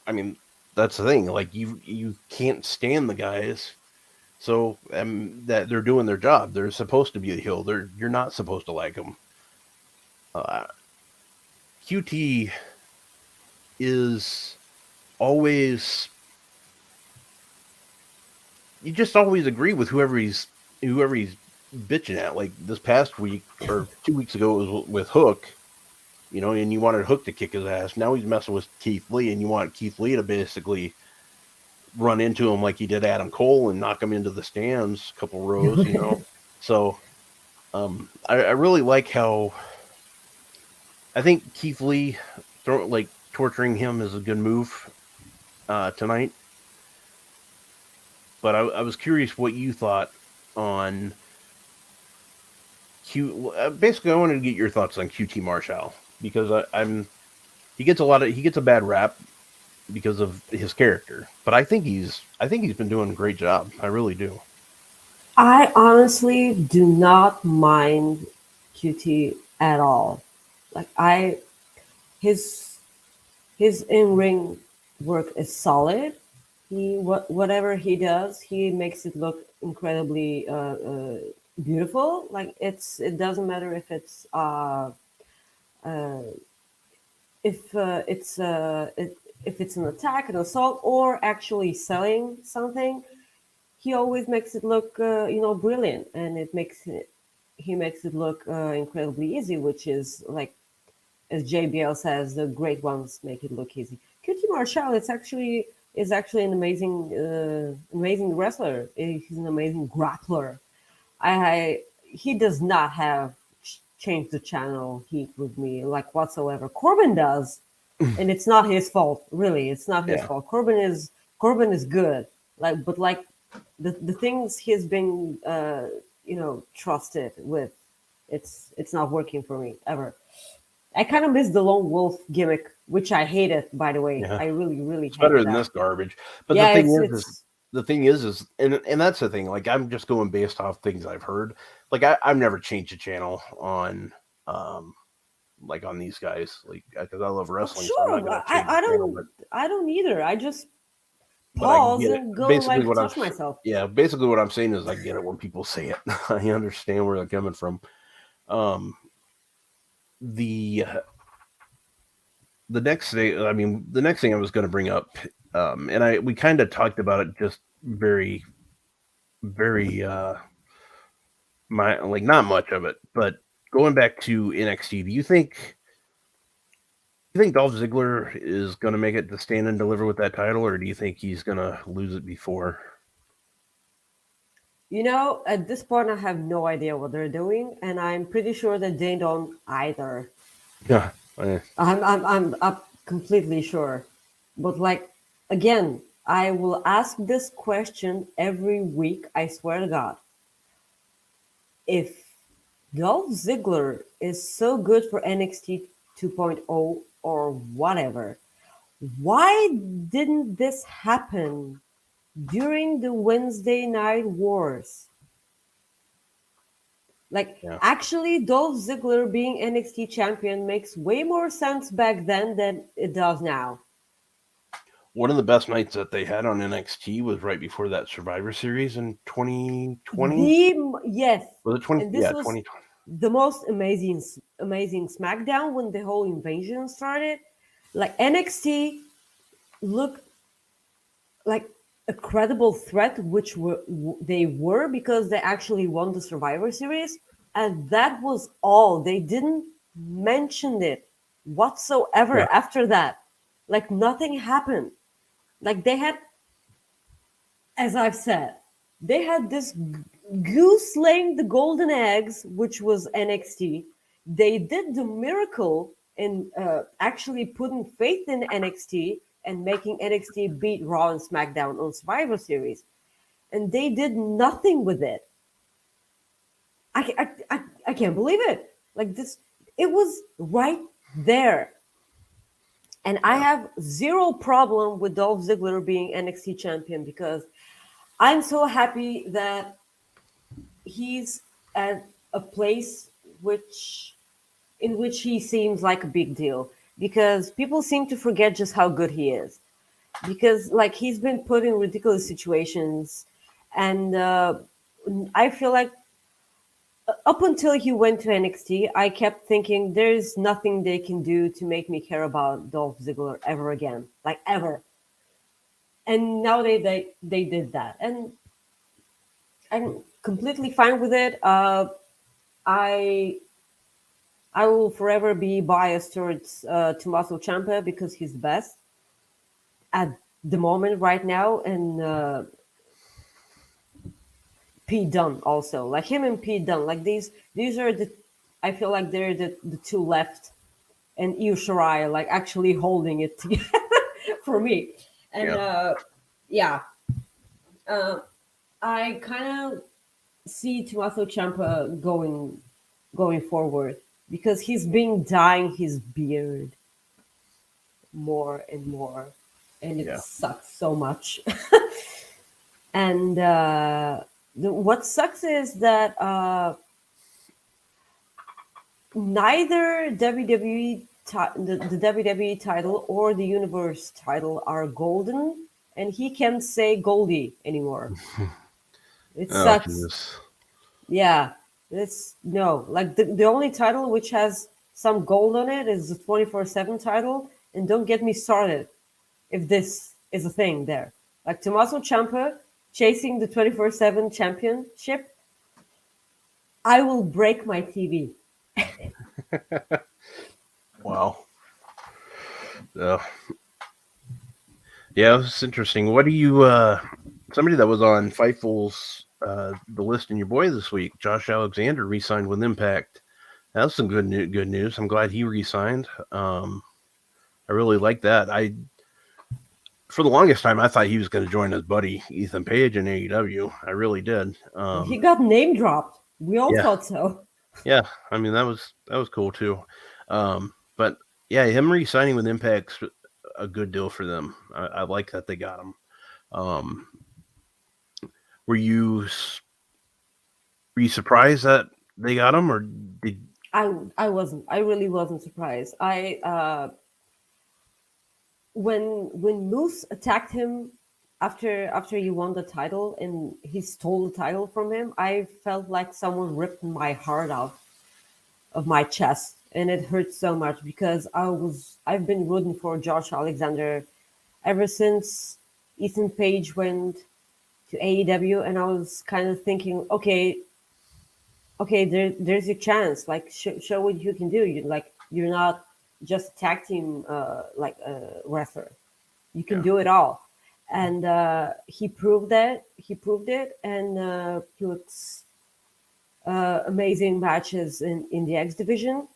Speaker 1: I mean, that's the thing. Like you can't stand the guys, so that they're doing their job. They're supposed to be a heel. You're not supposed to like them. Uh, QT is always you just always agree with whoever he's bitching at. Like this past week or 2 weeks ago, it was with Hook, and you wanted Hook to kick his ass. Now he's messing with Keith Lee, and you want Keith Lee to basically run into him like he did Adam Cole and knock him into the stands a couple rows. So I really like how I think Keith Lee torturing him is a good move tonight. But I was curious what you thought on Basically, I wanted to get your thoughts on QT Marshall because I'm he gets a bad rap because of his character, but I think he's been doing a great job. I really do.
Speaker 2: I honestly do not mind QT at all. Like I his his in ring work is solid. Whatever he does, he makes it look incredibly beautiful. Like it doesn't matter uh, if it's an attack, an assault, or actually selling something. He always makes it look brilliant, and he makes it look incredibly easy, which is like as JBL says, the great ones make it look easy. QT Marshall, is actually an amazing wrestler. He's an amazing grappler. He does not have changed the channel heat with me like whatsoever. Corbin does, and it's not his fault. Really, it's not his
Speaker 1: Yeah,
Speaker 2: fault. Corbin is good. But the things he's been trusted with, it's not working for me ever. I kind of miss the lone wolf gimmick, which I hated, by the way.
Speaker 1: Yeah,
Speaker 2: I really, really
Speaker 1: it's better
Speaker 2: hated
Speaker 1: than
Speaker 2: that.
Speaker 1: this garbage. But
Speaker 2: Yeah,
Speaker 1: the thing is, and that's the thing. Like, I'm just going based off things I've heard. Like, I've never changed the channel on, like on these guys, like because I love
Speaker 2: oh,
Speaker 1: wrestling, so I'm not
Speaker 2: sure.
Speaker 1: going to change the channel.
Speaker 2: I don't either. I just
Speaker 1: But I
Speaker 2: pause
Speaker 1: get it.
Speaker 2: and go like touch myself.
Speaker 1: Basically what I'm saying is I get it when people say it. I understand where they're coming from. Um, the next thing, the next thing I was going to bring up, and we kind of talked about it just very, very, not much of it, but going back to NXT, do you think Dolph Ziggler is going to make it to stand and deliver with that title, or do you think he's going to lose it before?
Speaker 2: You know, at this point, I have no idea what they're doing, and I'm pretty sure that they don't either.
Speaker 1: Yeah,
Speaker 2: I'm completely sure. But like, again, I will ask this question every week. I swear to God. If Dolph Ziggler is so good for NXT 2.0 or whatever, why didn't this happen during the Wednesday Night Wars? Like,
Speaker 1: yeah.
Speaker 2: actually, Dolph Ziggler being NXT champion makes way more sense back then than it does now.
Speaker 1: One of the best nights that they had on NXT was right before that Survivor Series in 2020.
Speaker 2: Yes,
Speaker 1: Was it 20?
Speaker 2: and this
Speaker 1: Yeah,
Speaker 2: was
Speaker 1: 2020.
Speaker 2: the most amazing SmackDown when the whole invasion started. Like NXT looked like a credible threat, which they were because they actually won the Survivor Series, and that was all. They didn't mention it whatsoever
Speaker 1: Yeah,
Speaker 2: after that. Like nothing happened. Like they had, as I've said, they had this goose laying the golden eggs, which was NXT. They did the miracle in actually putting faith in NXT and making NXT beat Raw and SmackDown on Survivor Series. And they did nothing with it. I can't believe it. Like this, it was right there. And I
Speaker 1: yeah,
Speaker 2: have zero problem with Dolph Ziggler being NXT champion because I'm so happy that he's at a place in which he seems like a big deal because people seem to forget just how good he is because like he's been put in ridiculous situations and I feel like up until he went to NXT I kept thinking there's nothing they can do to make me care about Dolph Ziggler ever again, like ever. And now they did that and I'm completely fine with it. I I will forever be biased towards Tommaso Ciampa because he's the best at the moment right now, and Pete Dunne also, like him and Pete Dunne, like these are the I feel like they're the two left, and Io Shirai like actually holding it together for me, and
Speaker 1: yeah.
Speaker 2: yeah, uh, I kind of see Tommaso Ciampa going forward because he's been dyeing his beard more and more, and it
Speaker 1: Yeah.
Speaker 2: sucks so much. And what sucks is that neither the WWE title or the Universe title are golden, and he can't say Goldie anymore. It
Speaker 1: Oh,
Speaker 2: sucks.
Speaker 1: Jesus.
Speaker 2: Yeah, it's no like the only title which has some gold on it is the 24/7 title, and don't get me started if this is a thing there. Like Tommaso Ciampa chasing the 24/7 championship, I will break my TV.
Speaker 1: Wow. Uh, yeah, it's interesting. What do you, somebody that was on Fightful's, the list in your boy this week, Josh Alexander, re signed with Impact. That's some good news. I'm glad he re signed. I really like that. For the longest time, I thought he was going to join his buddy Ethan Page in AEW. I really did.
Speaker 2: He got name dropped. We all
Speaker 1: Yeah,
Speaker 2: thought so.
Speaker 1: yeah. I mean, that was cool too. Yeah, him re-signing with Impact's a good deal for them. I like that they got him. Um, were you were you surprised that they got him, or did?
Speaker 2: I wasn't. I really wasn't surprised. I when Moose attacked him after he won the title and he stole the title from him, I felt like someone ripped my heart out of my chest, and it hurt so much because I've been rooting for Josh Alexander ever since Ethan Page went to AEW, and I was kind of thinking, okay, there's your chance. Like, show what you can do. You're not just a tag team like a wrestler. You can
Speaker 1: Yeah,
Speaker 2: do it all, and he proved that. He proved it, and he looks amazing matches in the X division.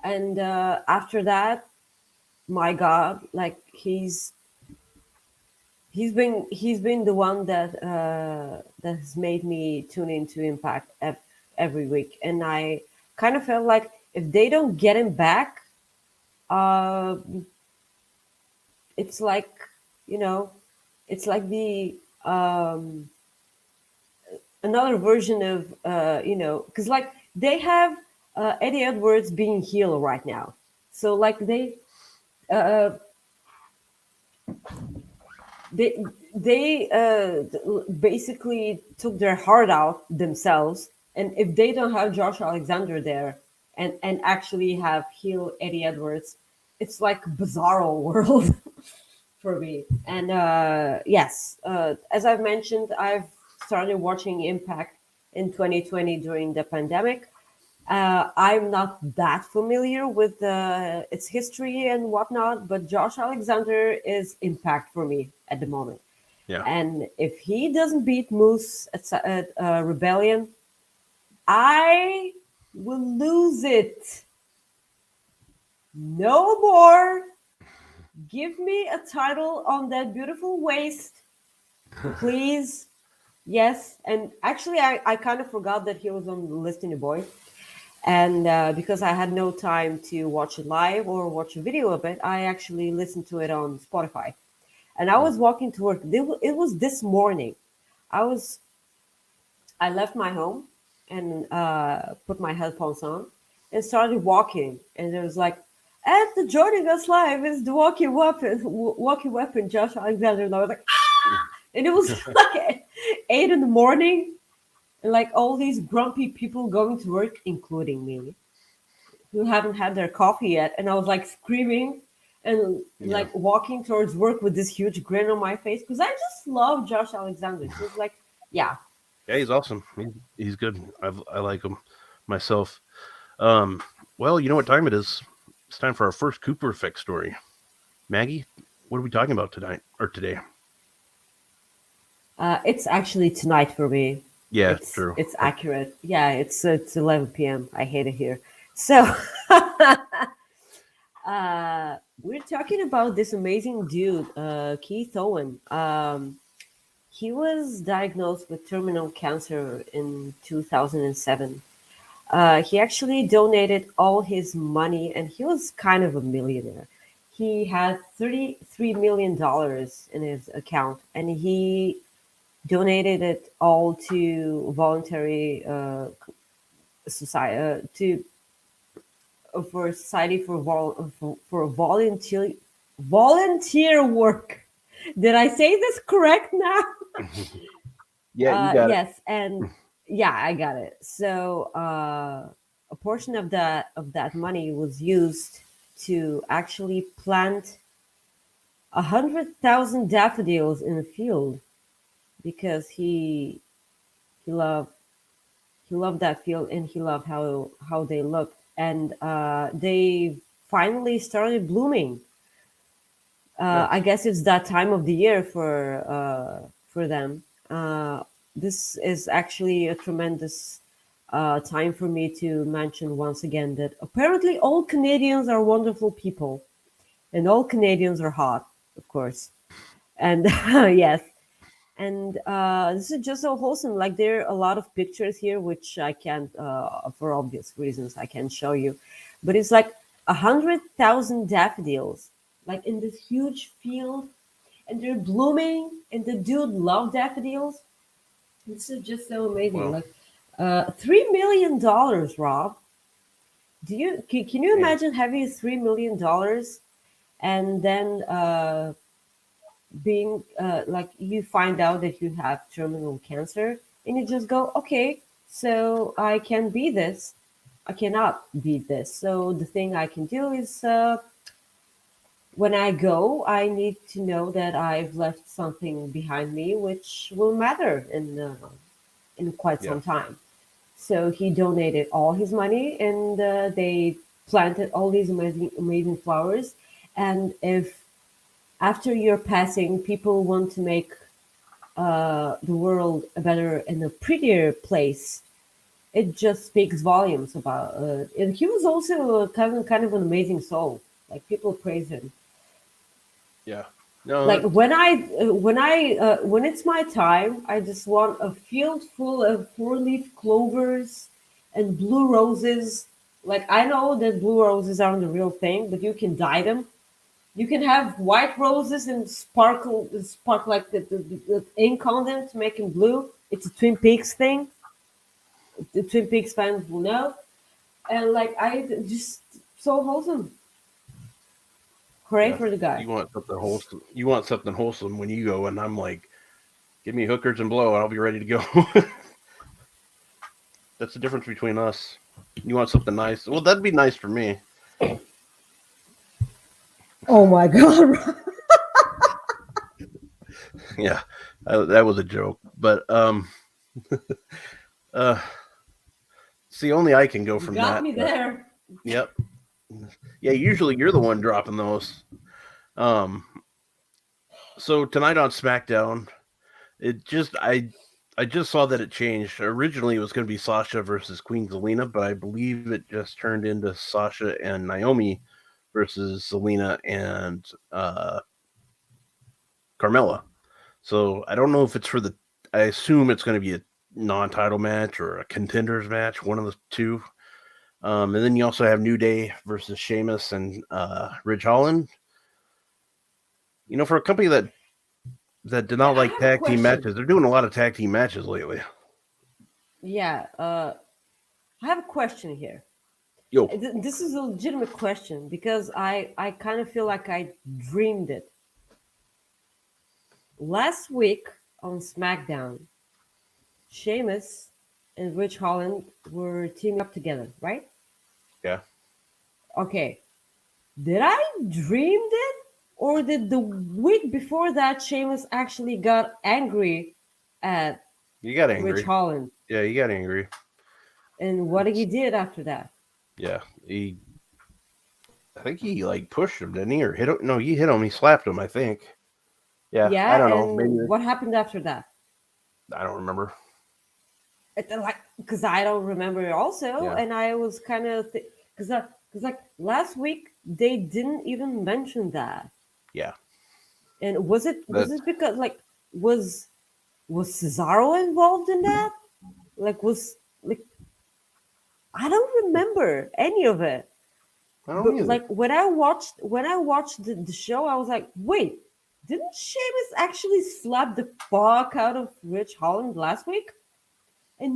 Speaker 2: And after that, my God, like he's been the one that has made me tune into Impact every week, and I kind of felt like if they don't get him back, uh, it's like you know, it's like the another version of because like they have Eddie Edwards being heel right now, so like uh, they basically took their heart out themselves, and if they don't have Josh Alexander there and actually have heel Eddie Edwards, it's like bizarro world for me. And yes, as I've mentioned, I've started watching Impact in 2020 during the pandemic. I'm not that familiar with its history and whatnot, but Josh Alexander is Impact for me at the moment.
Speaker 1: yeah.
Speaker 2: And if he doesn't beat Moose at Rebellion, I will lose it. No more. Give me a title on that beautiful waist, please. Yes. And actually, I kind of forgot that he was on the list in the boy. And because I had no time to watch it live or watch a video of it, I actually listened to it on Spotify. And I was walking to work. It was this morning. I was I left my home and put my headphones on and started walking. And it was like, and joining us live is the walking weapon, Josh Alexander. And I was like, and it was like 8 in the morning, and like all these grumpy people going to work, including me, who haven't had their coffee yet. And I was like screaming and
Speaker 1: Yeah.
Speaker 2: like walking towards work with this huge grin on my face because I just love Josh Alexander. He was like, yeah,
Speaker 1: Yeah, he's awesome. He's good. I like him myself. Um, well, you know what time it is? It's time for our first Cooper Effect story. Maggie, what are we talking about tonight or today?
Speaker 2: it's actually tonight for me.
Speaker 1: Yeah,
Speaker 2: It's
Speaker 1: true.
Speaker 2: it's accurate. Yeah, it's 11 p.m. I hate it here. So we're talking about this amazing dude, Keith Owen. He was diagnosed with terminal cancer in 2007. He actually donated all his money, and he was kind of a millionaire. He had $33 million in his account, and he donated it all to voluntary society for society for volunteer work. Did I say this correct now?
Speaker 1: Yeah, you got it.
Speaker 2: Yes, and yeah, I got it. So a portion of that money was used to actually plant 100,000 daffodils in a field because he loved he loved that field and he loved how they looked, and they finally started blooming. I
Speaker 1: Nice.
Speaker 2: guess it's that time of the year for them. This is actually a tremendous time for me to mention once again that apparently all Canadians are wonderful people, and all Canadians are hot, of course. And yes, and this is just so wholesome. Like there are a lot of pictures here, which I can't, for obvious reasons, I can't show you. But it's like 100,000 daffodils, like in this huge field, and they're blooming, and the dude loved daffodils. This is just so amazing.
Speaker 1: Well,
Speaker 2: Like, $3 million, Rob. Can you
Speaker 1: man,
Speaker 2: imagine having $3 million and then being like you find out that you have terminal cancer and you just go, okay, so I can be this. I cannot be this. So the thing I can do is when I go, I need to know that I've left something behind me which will matter in quite
Speaker 1: yeah,
Speaker 2: some time. So he donated all his money, and they planted all these amazing flowers. And if after your passing, people want to make the world a better and a prettier place, it just speaks volumes about. And he was also kind of an amazing soul. Like people praise him.
Speaker 1: yeah. No,
Speaker 2: Like when it's my time, I just want a field full of four-leaf clovers and blue roses. Like I know that blue roses aren't the real thing, but you can dye them. You can have white roses and spark like the ink on them to make them blue. It's a Twin Peaks thing. The Twin Peaks fans will know. And like I just so wholesome. Hooray
Speaker 1: yeah.
Speaker 2: for the guy.
Speaker 1: You want something wholesome. You want something wholesome when you go, and I'm like, give me hookers and blow, and I'll be ready to go. That's the difference between us. You want something nice? Well, that'd be nice for me.
Speaker 2: Oh my god.
Speaker 1: Yeah, that was a joke. But uh, see, only I can go
Speaker 2: You
Speaker 1: from
Speaker 2: got
Speaker 1: that.
Speaker 2: me there.
Speaker 1: Yep. Yeah, usually you're the one dropping those. Um, so tonight on SmackDown, it just I just saw that it changed. Originally, it was going to be Sasha versus Queen Zelina, but I believe it just turned into Sasha and Naomi versus Zelina and Carmella. So I don't know if it's for the. I assume it's going to be a non-title match or a contenders match, one of the two. And then you also have New Day versus Sheamus and Ridge Holland. You know, for a company that did
Speaker 2: Yeah,
Speaker 1: not
Speaker 2: I
Speaker 1: like
Speaker 2: have a
Speaker 1: tag team
Speaker 2: question.
Speaker 1: matches, they're doing a lot of tag team matches lately.
Speaker 2: Yeah, I have a question here.
Speaker 1: Yo,
Speaker 2: This is a legitimate question because I kind of feel like I dreamed it. Last week on SmackDown, Sheamus and Rich Holland were teaming up together, right?
Speaker 1: yeah,
Speaker 2: Okay. Did I dream it? Or did the week before that Sheamus actually got angry at
Speaker 1: you got
Speaker 2: Rich
Speaker 1: angry.
Speaker 2: Holland?
Speaker 1: Yeah, you got angry.
Speaker 2: And what he did after that?
Speaker 1: Yeah, I think he like pushed him, didn't he, or hit him? No, he hit him. He slapped him. I think. Yeah, I
Speaker 2: Yeah,
Speaker 1: don't know. Maybe
Speaker 2: and what happened after that?
Speaker 1: I don't remember.
Speaker 2: Like, because I don't remember it also,
Speaker 1: Yeah,
Speaker 2: and I was kind of because like last week they didn't even mention that.
Speaker 1: yeah.
Speaker 2: And was
Speaker 1: That
Speaker 2: it because like was was Cesaro involved in that? Like was like I don't remember any of it.
Speaker 1: I don't
Speaker 2: But
Speaker 1: either.
Speaker 2: like when I watched the show, I was like, wait, didn't Sheamus actually slap the fuck out of Rich Holland last week? And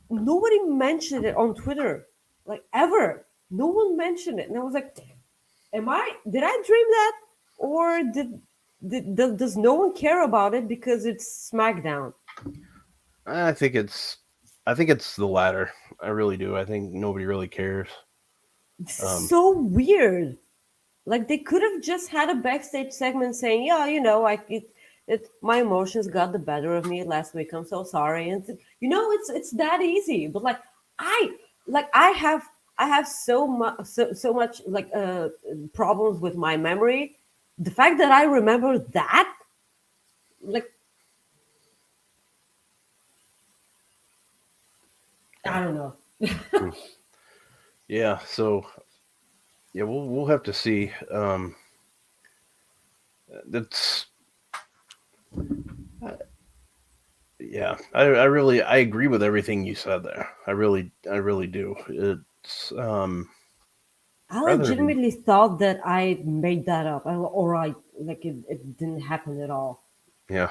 Speaker 2: nobody mentioned it on Twitter, like ever. No one mentioned it, and I was like, did I dream that, or does no one care about it because it's SmackDown?
Speaker 1: I think it's I think it's the latter. I really do. I think nobody really cares.
Speaker 2: It's
Speaker 1: Um,
Speaker 2: so weird. Like they could have just had a backstage segment saying, "Yeah, my emotions got the better of me last week. I'm so sorry." And it's that easy. But like I I have so much like problems with my memory. The fact that I remember that, like
Speaker 1: yeah,
Speaker 2: I don't know.
Speaker 1: hmm. Yeah. So yeah, we'll have to see. That's yeah. I agree with everything you said there. I really do. It's
Speaker 2: I
Speaker 1: rather than
Speaker 2: legitimately thought that I made that up, or it didn't happen at all.
Speaker 1: yeah.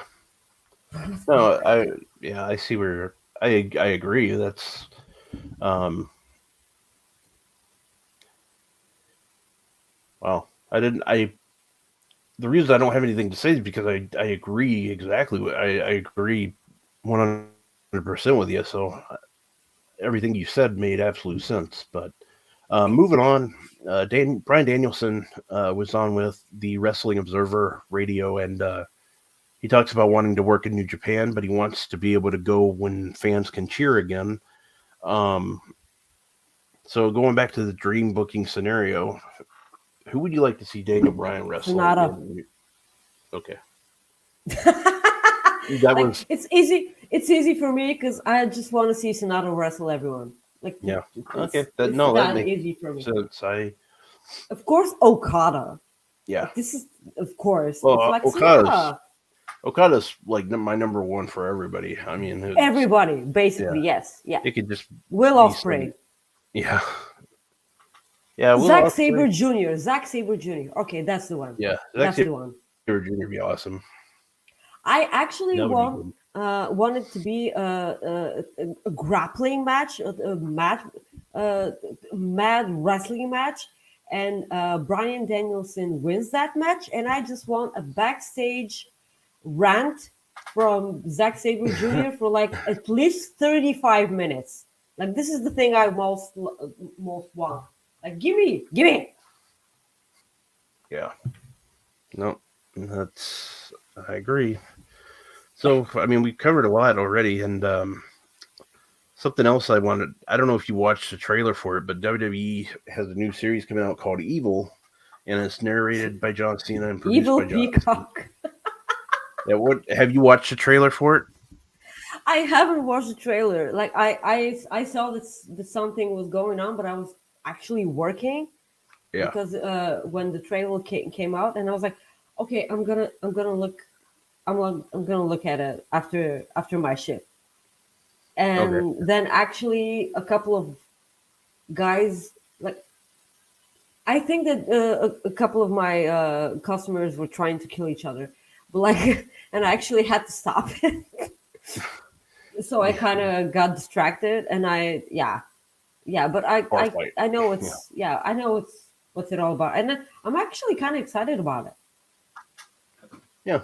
Speaker 2: That's
Speaker 1: No,
Speaker 2: crazy.
Speaker 1: I see where I agree. That's um well, I didn't I the reason I don't have anything to say is because I agree exactly. I agree 100% with you. So everything you said made absolute sense. But moving on, Brian Danielson was on with the Wrestling Observer Radio, and he talks about wanting to work in New Japan, but he wants to be able to go when fans can cheer again. Um, so going back to the dream booking scenario, who would you like to see Daniel Bryan wrestle
Speaker 2: Sonata.
Speaker 1: in? Okay, that
Speaker 2: Like
Speaker 1: was
Speaker 2: it's easy. It's easy for me because I just want to see Sonata wrestle everyone. Like
Speaker 1: yeah. Okay,
Speaker 2: it's
Speaker 1: that
Speaker 2: that
Speaker 1: makes
Speaker 2: easy for me.
Speaker 1: sense.
Speaker 2: Of course, Okada.
Speaker 1: Yeah.
Speaker 2: Like this is, of course,
Speaker 1: Well,
Speaker 2: it's like
Speaker 1: Okada's
Speaker 2: Sonata.
Speaker 1: like my number one for everybody. I mean,
Speaker 2: Everybody,
Speaker 1: yeah,
Speaker 2: basically, yes, yeah.
Speaker 1: it could just
Speaker 2: Will
Speaker 1: be some,
Speaker 2: Ospreay,
Speaker 1: yeah, yeah. Will
Speaker 2: Zack
Speaker 1: Ospreay,
Speaker 2: Saber Jr., Zack Saber Jr. Okay, that's the one.
Speaker 1: yeah, Zack
Speaker 2: That's the
Speaker 1: Sabre
Speaker 2: one.
Speaker 1: Jr. would be awesome.
Speaker 2: I actually
Speaker 1: That would be good.
Speaker 2: wanted to be a grappling match, uh, mad wrestling match, and Brian Danielson wins that match, and I just want a backstage rant from Zack Sabre Jr. for like at least 35 minutes. Like this is the thing I most want. Like give me.
Speaker 1: Yeah, no, I agree. So, I mean, we covered a lot already, and something else I wanted. I don't know if you watched the trailer for it, but WWE has a new series coming out called Evil, and it's narrated by John Cena and produced
Speaker 2: Evil
Speaker 1: by John Cena.
Speaker 2: Peacock.
Speaker 1: Yeah, what have you watched the trailer for it?
Speaker 2: I haven't watched the trailer. Like I saw that something was going on, but I was actually working
Speaker 1: Yeah.
Speaker 2: because when the trailer came out, and I was like, okay, I'm gonna look I'm gonna look at it after my shift.
Speaker 1: Okay.
Speaker 2: And then actually a couple of guys, like I think that a couple of my customers were trying to kill each other, but like, and I actually had to stop it. So I
Speaker 1: Yeah.
Speaker 2: kind of got distracted, and yeah, but
Speaker 1: Bar fight.
Speaker 2: I know
Speaker 1: Yeah.
Speaker 2: it's yeah, I know it's what's it all about, and I'm actually kind of excited about it.
Speaker 1: Yeah.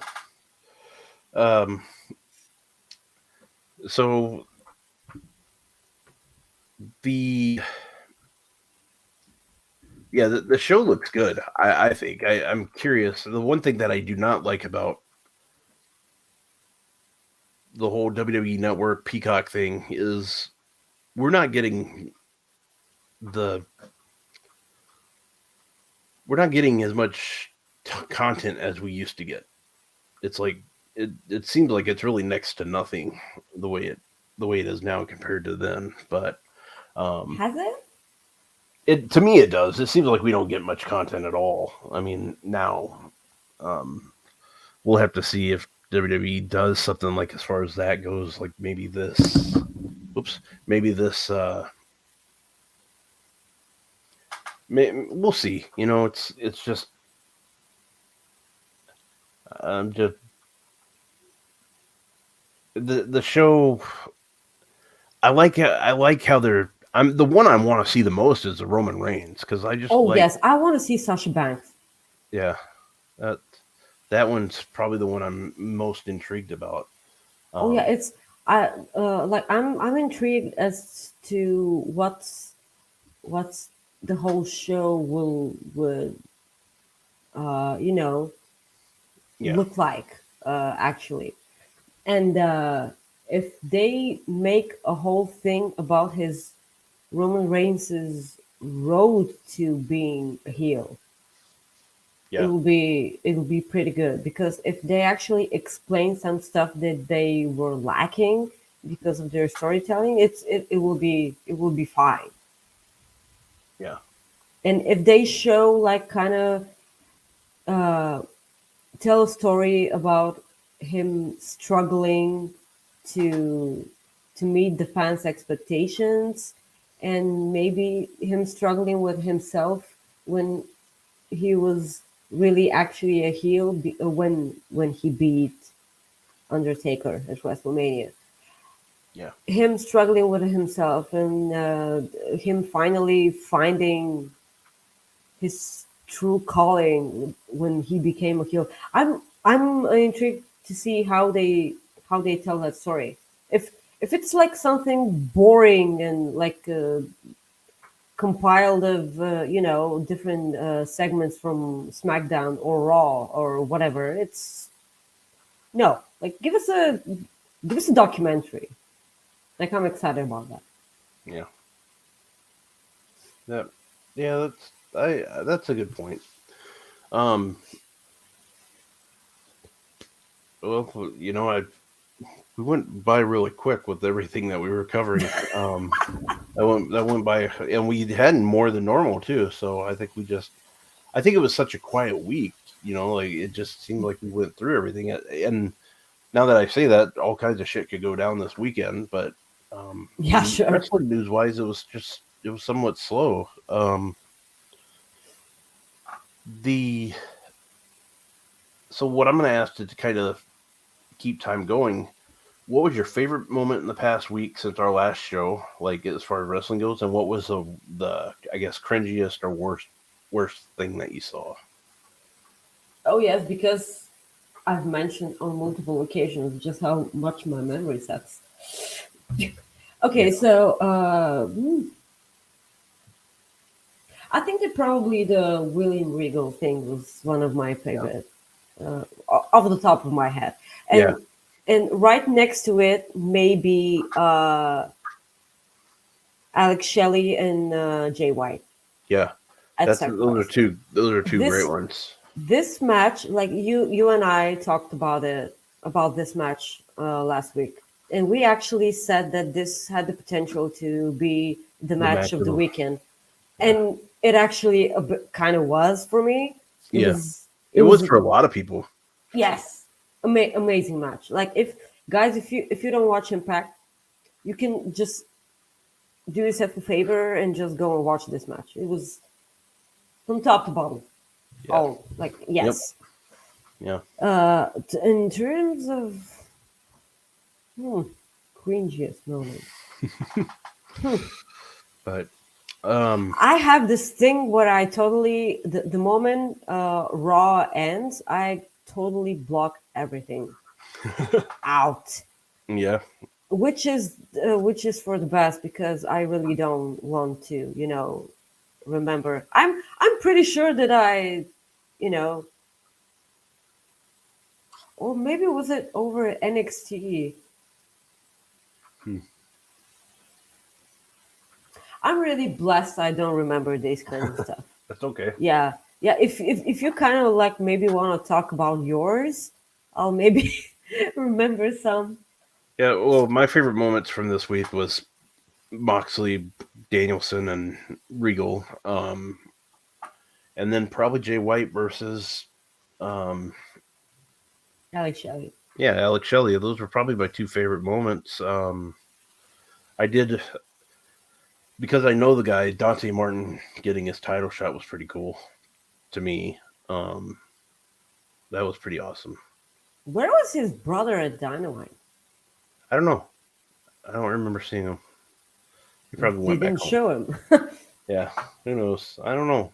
Speaker 1: Um. So the the show looks good. I think I'm curious. The one thing that I do not like about the whole WWE Network Peacock thing is we're not getting the we're not getting as much content as we used to get. It's like it seems like it's really next to nothing the way it is now compared to then. But um,
Speaker 2: Has it?
Speaker 1: it to me it does. It seems like we don't get much content at all. I mean now um, we'll have to see if WWE does something like as far as that goes. Like maybe this. Oops. Maybe this. We'll see. You know, it's just just the show. I like how they're. I'm the one I want to see the most is the Roman Reigns because I just
Speaker 2: Oh
Speaker 1: like
Speaker 2: yes, I want to see Sasha Banks.
Speaker 1: yeah that that one's probably the one I'm most intrigued about.
Speaker 2: Oh yeah,
Speaker 1: Um,
Speaker 2: it's I like I'm intrigued as to what's the whole show would you know
Speaker 1: yeah,
Speaker 2: look like actually, and if they make a whole thing about his Roman Reigns' road to being a heel,
Speaker 1: yeah,
Speaker 2: it will be pretty good because if they actually explain some stuff that they were lacking because of their storytelling, it will be fine.
Speaker 1: yeah,
Speaker 2: And if they show like kind of uh, tell a story about him struggling to meet the fans' expectations, and maybe him struggling with himself when he was really actually a heel when he beat Undertaker at WrestleMania.
Speaker 1: Yeah.
Speaker 2: Him struggling with himself and him finally finding his true calling when he became a heel. I'm intrigued to see how they tell that story. If it's like something boring and like compiled of different segments from SmackDown or Raw or whatever, it's no, like give us a documentary. Like I'm excited about that.
Speaker 1: Yeah. That. Yeah. That's a good point. Um. Well, we went by really quick with everything that we were covering. That went by, and we had more than normal too. So I think it was such a quiet week. Like it just seemed like we went through everything. And now that I say that, all kinds of shit could go down this weekend. But
Speaker 2: Yeah, sure.
Speaker 1: wrestling news wise, it was somewhat slow. The So what I'm going to ask to kind of keep time going. What was your favorite moment in the past week since our last show, like as far as wrestling goes, and what was the I guess cringiest or worst thing that you saw?
Speaker 2: Oh yes, because I've mentioned on multiple occasions just how much my memory sucks. Okay,
Speaker 1: Yeah,
Speaker 2: so I think that probably the William Regal thing was one of my
Speaker 1: yeah,
Speaker 2: favorite, off the top of my head,
Speaker 1: yeah,
Speaker 2: and right next to it maybe Alex Shelley and Jay White
Speaker 1: yeah.
Speaker 2: at
Speaker 1: That's
Speaker 2: Sacrifice.
Speaker 1: those are two great
Speaker 2: This
Speaker 1: ones.
Speaker 2: this match, like you and I talked about this match last week, and we actually said that this had the potential to be the
Speaker 1: The
Speaker 2: match
Speaker 1: match
Speaker 2: of
Speaker 1: of
Speaker 2: the
Speaker 1: the
Speaker 2: weekend,
Speaker 1: yeah,
Speaker 2: and it actually a bit kind of was for me. It
Speaker 1: yeah.
Speaker 2: was it
Speaker 1: It was
Speaker 2: was
Speaker 1: for a lot of people.
Speaker 2: yes, amazing match. Like if guys, if you don't watch Impact, you can just do yourself a favor and just go and watch this match. It was from top to bottom.
Speaker 1: Yeah.
Speaker 2: All like
Speaker 1: Yep.
Speaker 2: yes.
Speaker 1: Yeah.
Speaker 2: In terms of cringiest moment,
Speaker 1: But um,
Speaker 2: I have this thing where I totally the moment Raw ends, I totally block everything out,
Speaker 1: yeah,
Speaker 2: which is for the best because I really don't want to, remember. I'm pretty sure that you know, or maybe was it over NXT?
Speaker 1: hmm,
Speaker 2: I'm really blessed. I don't remember this kind of stuff.
Speaker 1: that's okay.
Speaker 2: Yeah, yeah. If you kind of like maybe want to talk about yours, I'll maybe remember some.
Speaker 1: Yeah. Well, my favorite moments from this week was Moxley, Danielson, and Regal. And then probably Jay White versus um,
Speaker 2: Alex Shelley.
Speaker 1: yeah, Alex Shelley. Those were probably my two favorite moments. I did because I know the guy Dante Martin getting his title shot was pretty cool to me. Um, that was pretty awesome.
Speaker 2: Where was his brother at Dynamite?
Speaker 1: I don't know. I don't remember seeing him. He probably
Speaker 2: They
Speaker 1: went back
Speaker 2: didn't
Speaker 1: home.
Speaker 2: show him.
Speaker 1: Yeah, who knows? I don't know.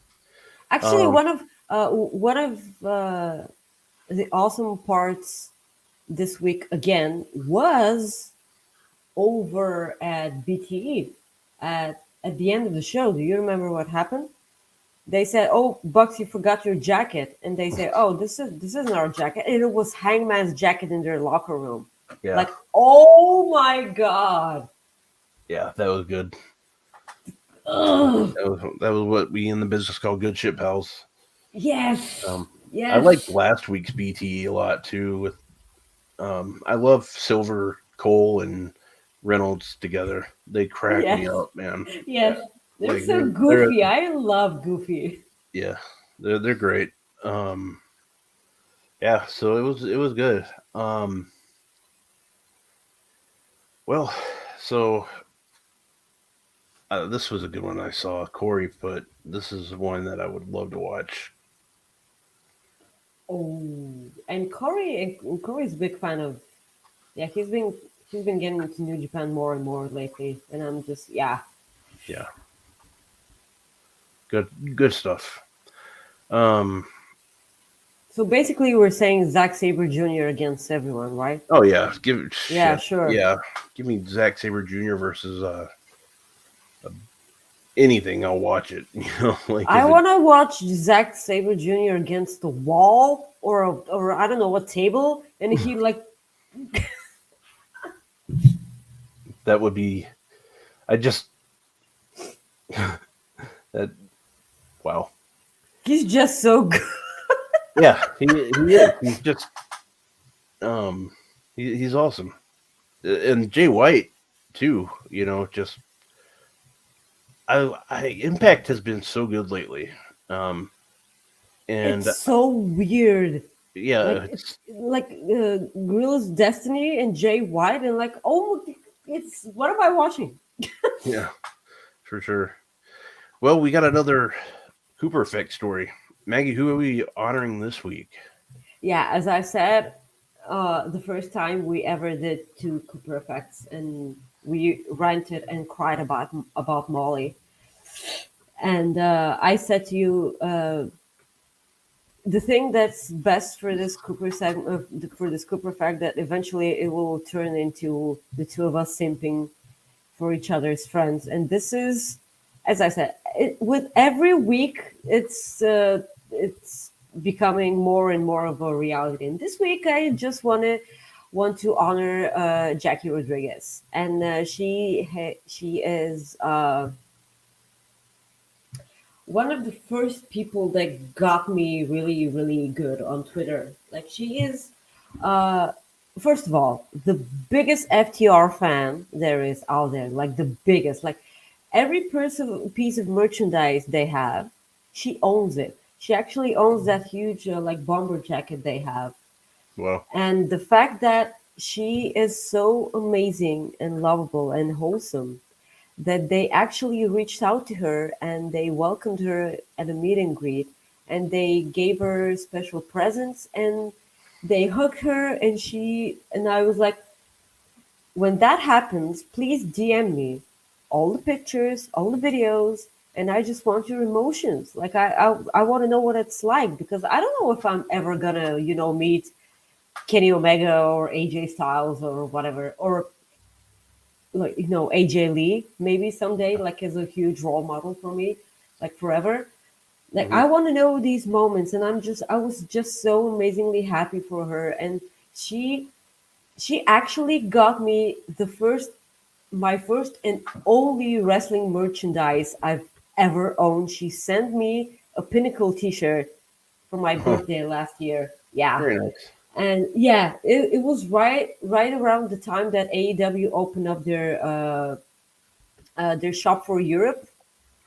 Speaker 2: Actually,
Speaker 1: Um,
Speaker 2: one of the awesome parts this week again was over at BTE at the end of the show. Do you remember what happened? They said, "Oh, Bucks, you forgot your jacket," and they say, "Oh, this isn't our jacket." And it was Hangman's jacket in their locker room.
Speaker 1: yeah,
Speaker 2: Like, oh my god!
Speaker 1: yeah, that was good.
Speaker 2: Ugh.
Speaker 1: That was what we in the business call good shit pals.
Speaker 2: Yes,
Speaker 1: I liked
Speaker 2: yes,
Speaker 1: last week's BTE a lot too. With I love Silver, Cole, and Reynolds together. They crack me
Speaker 2: yes,
Speaker 1: up, man.
Speaker 2: yes. They're
Speaker 1: Like
Speaker 2: so
Speaker 1: they're
Speaker 2: goofy. I love Goofy.
Speaker 1: yeah, they're great. Um, yeah, so it was good. Um, well, so This was a good one I saw. Corey put, this is one that I would love to watch.
Speaker 2: Oh, and Corey's a big fan of. Yeah, he's been getting into New Japan more and more lately, and I'm just yeah.
Speaker 1: Yeah, good stuff. Um,
Speaker 2: So basically, we're saying Zack Sabre Jr. against everyone, right?
Speaker 1: oh yeah,
Speaker 2: Yeah, sure.
Speaker 1: yeah, give me Zack Sabre Jr. versus anything. I'll watch it. Like
Speaker 2: I
Speaker 1: if it,
Speaker 2: want to watch Zack Sabre Jr. against the wall or I don't know what table, and he like
Speaker 1: that would be. I just that wow.
Speaker 2: he's just so good.
Speaker 1: Yeah, he is. He's just um, he's awesome, and Jay White too. Just Impact has been so good lately. Um, and
Speaker 2: It's so weird.
Speaker 1: yeah,
Speaker 2: Like it's like Gorilla's Destiny and Jay White, and like oh, it's what am I watching?
Speaker 1: yeah, for sure. Well, we got another Cooper Effect story. Maggie, who are we honoring this week?
Speaker 2: Yeah, as I said, the first time we ever did two Cooper effects, and we ranted and cried about Molly. And I said to you, the thing that's best for this Cooper segment, for this Cooper effect, that eventually it will turn into the two of us simping for each other's friends. And this is, as I said, with every week, it's becoming more and more of a reality. And this week, I just want to honor Jackie Rodriguez, and she is one of the first people that got me really really good on Twitter. Like she is. Uh, First of all, the biggest FTR fan there is out there, like the biggest. Like every piece of merchandise they have, she owns it. She actually owns that huge like bomber jacket they have.
Speaker 1: Well,
Speaker 2: And the fact that she is so amazing and lovable and wholesome that they actually reached out to her and they welcomed her at a meet and greet and they gave her special presents and they hugged her and I was like, when that happens, please DM me all the pictures, all the videos, and I just want your emotions. Like I want to know what it's like because I don't know if I'm ever gonna, meet Kenny Omega or AJ Styles or whatever, or like AJ Lee maybe someday, like as a huge role model for me, like forever. Like
Speaker 1: mhm.
Speaker 2: I want to know these moments, and I was just so amazingly happy for her, and she she actually got me my first and only wrestling merchandise I've ever owned. She sent me a Pinnacle T-shirt for my
Speaker 1: Oh,
Speaker 2: birthday last year. Yeah,
Speaker 1: very nice.
Speaker 2: and yeah, it was right around the time that AEW opened up their shop for Europe,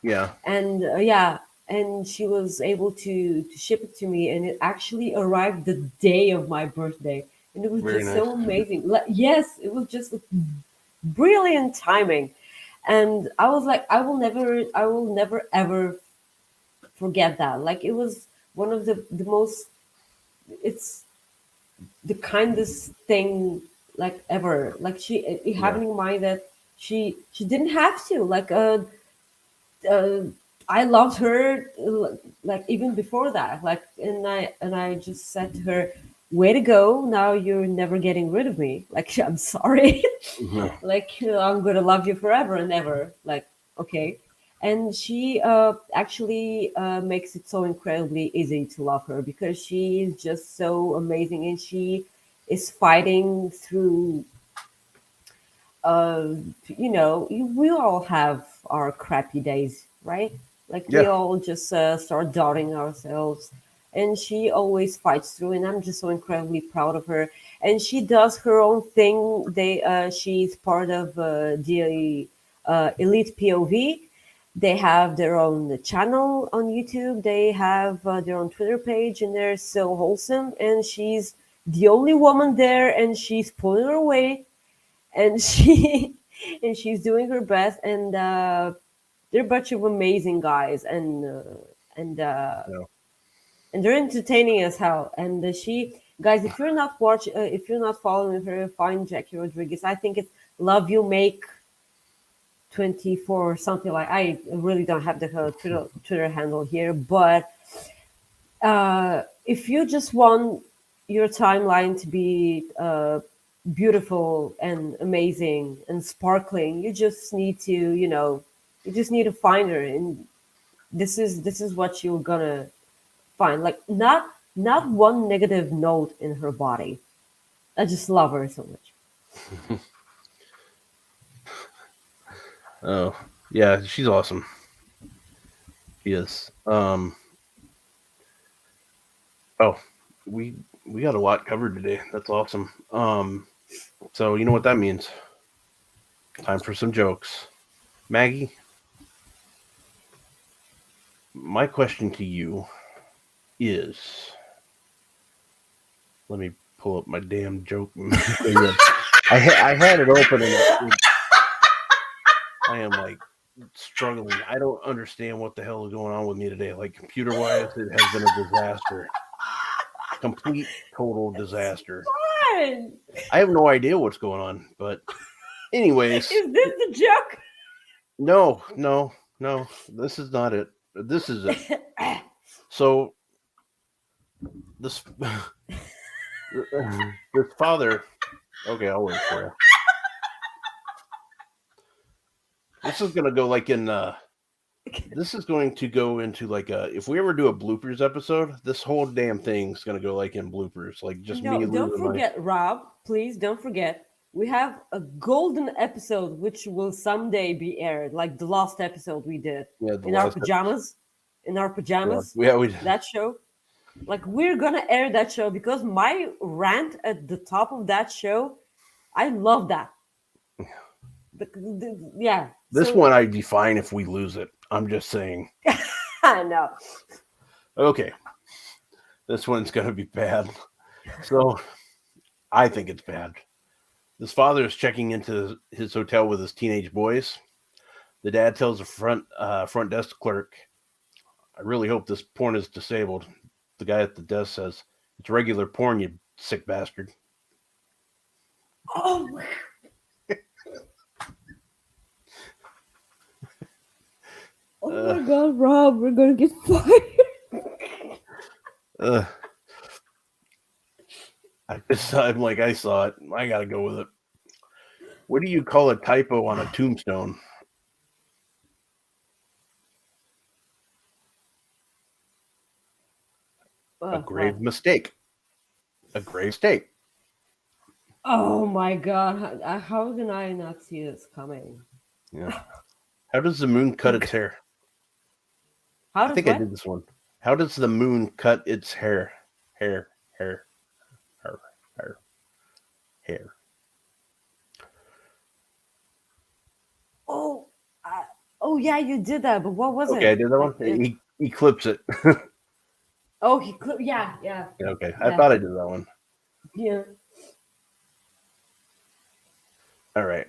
Speaker 1: Yeah,
Speaker 2: and yeah, and she was able to ship it to me, and it actually arrived the day of my birthday, and it was
Speaker 1: very
Speaker 2: just
Speaker 1: nice.
Speaker 2: so amazing. Yes, it was just brilliant timing, and I was like, I will never ever forget that. Like it was one of the most. It's the kindest thing like ever. Like
Speaker 1: Yeah,
Speaker 2: having in mind that she didn't have to uh I loved her like even before that. Like and I just said to her, way to go, now you're never getting rid of me. Like I'm sorry.
Speaker 1: mhm.
Speaker 2: Like I'm gonna love you forever and ever. Like okay. And she actually makes it so incredibly easy to love her because she is just so amazing and she is fighting through uh, we all have our crappy days, right? Like we
Speaker 1: Yeah,
Speaker 2: all just start doubting ourselves. And she always fights through, and I'm just so incredibly proud of her. And she does her own thing. She's part of the Elite POV. They have their own channel on YouTube. They have their own Twitter page, and they're so wholesome. And she's the only woman there, and she's pulling her weight and she and she's doing her best and they're a bunch of amazing guys, and
Speaker 1: Yeah.
Speaker 2: and they're entertaining as hell. And she, guys, if you're not following her, find Jackie Rodriguez. I think it's Love You Make 24 or something like. I really don't have the Twitter handle here, but if you just want your timeline to be beautiful and amazing and sparkling, you just need to, you just need to find her, and this is what you're gonna find. Like not one negative note in her body. I just love her so much.
Speaker 1: Oh, yeah, she's awesome. She is. Oh, we got a lot covered today. That's awesome. So you know what that means? Time for some jokes. Maggie, my question to you is, let me pull up my damn joke. I had it open and I am like struggling. I don't understand what the hell is going on with me today. Like computer wise, it has been a disaster. Complete total disaster.
Speaker 2: Fun.
Speaker 1: I have no idea what's going on, but anyways.
Speaker 2: Is this the joke?
Speaker 1: No. This is not it. This is it. So this this father. Okay, I'll wait for you. This is gonna go like in. This is going to go into like a. If we ever do a bloopers episode, this whole damn thing's gonna go like in bloopers, like just me.
Speaker 2: Don't forget, Rob. Please don't forget. We have a golden episode which will someday be aired, like the last episode we did in our pajamas. In our pajamas,
Speaker 1: yeah, we did.
Speaker 2: That show. Like we're gonna air that show because my rant at the top of that show, I love that. Yeah.
Speaker 1: This one I'd be fine if we lose it. I'm just saying.
Speaker 2: I know.
Speaker 1: Okay. This one's gonna be bad. So I think it's bad. This father is checking into his hotel with his teenage boys. The dad tells the front desk clerk, "I really hope this porn is disabled." The guy at the desk says, "It's regular porn, you sick bastard."
Speaker 2: Oh my Oh my God, Rob, we're gonna get fired.
Speaker 1: I'm like, I saw it. I gotta go with it. What do you call a typo on a tombstone? A grave mistake. A grave mistake.
Speaker 2: Oh my God! How did I not see this coming?
Speaker 1: Yeah. How does the moon cut its hair? I think I did this one. How does the moon cut its hair? Hair.
Speaker 2: Oh yeah, you did that. But what was it?
Speaker 1: Okay, I did that one. He clips it.
Speaker 2: Oh, yeah.
Speaker 1: Okay, I thought I did that one.
Speaker 2: Yeah.
Speaker 1: All right.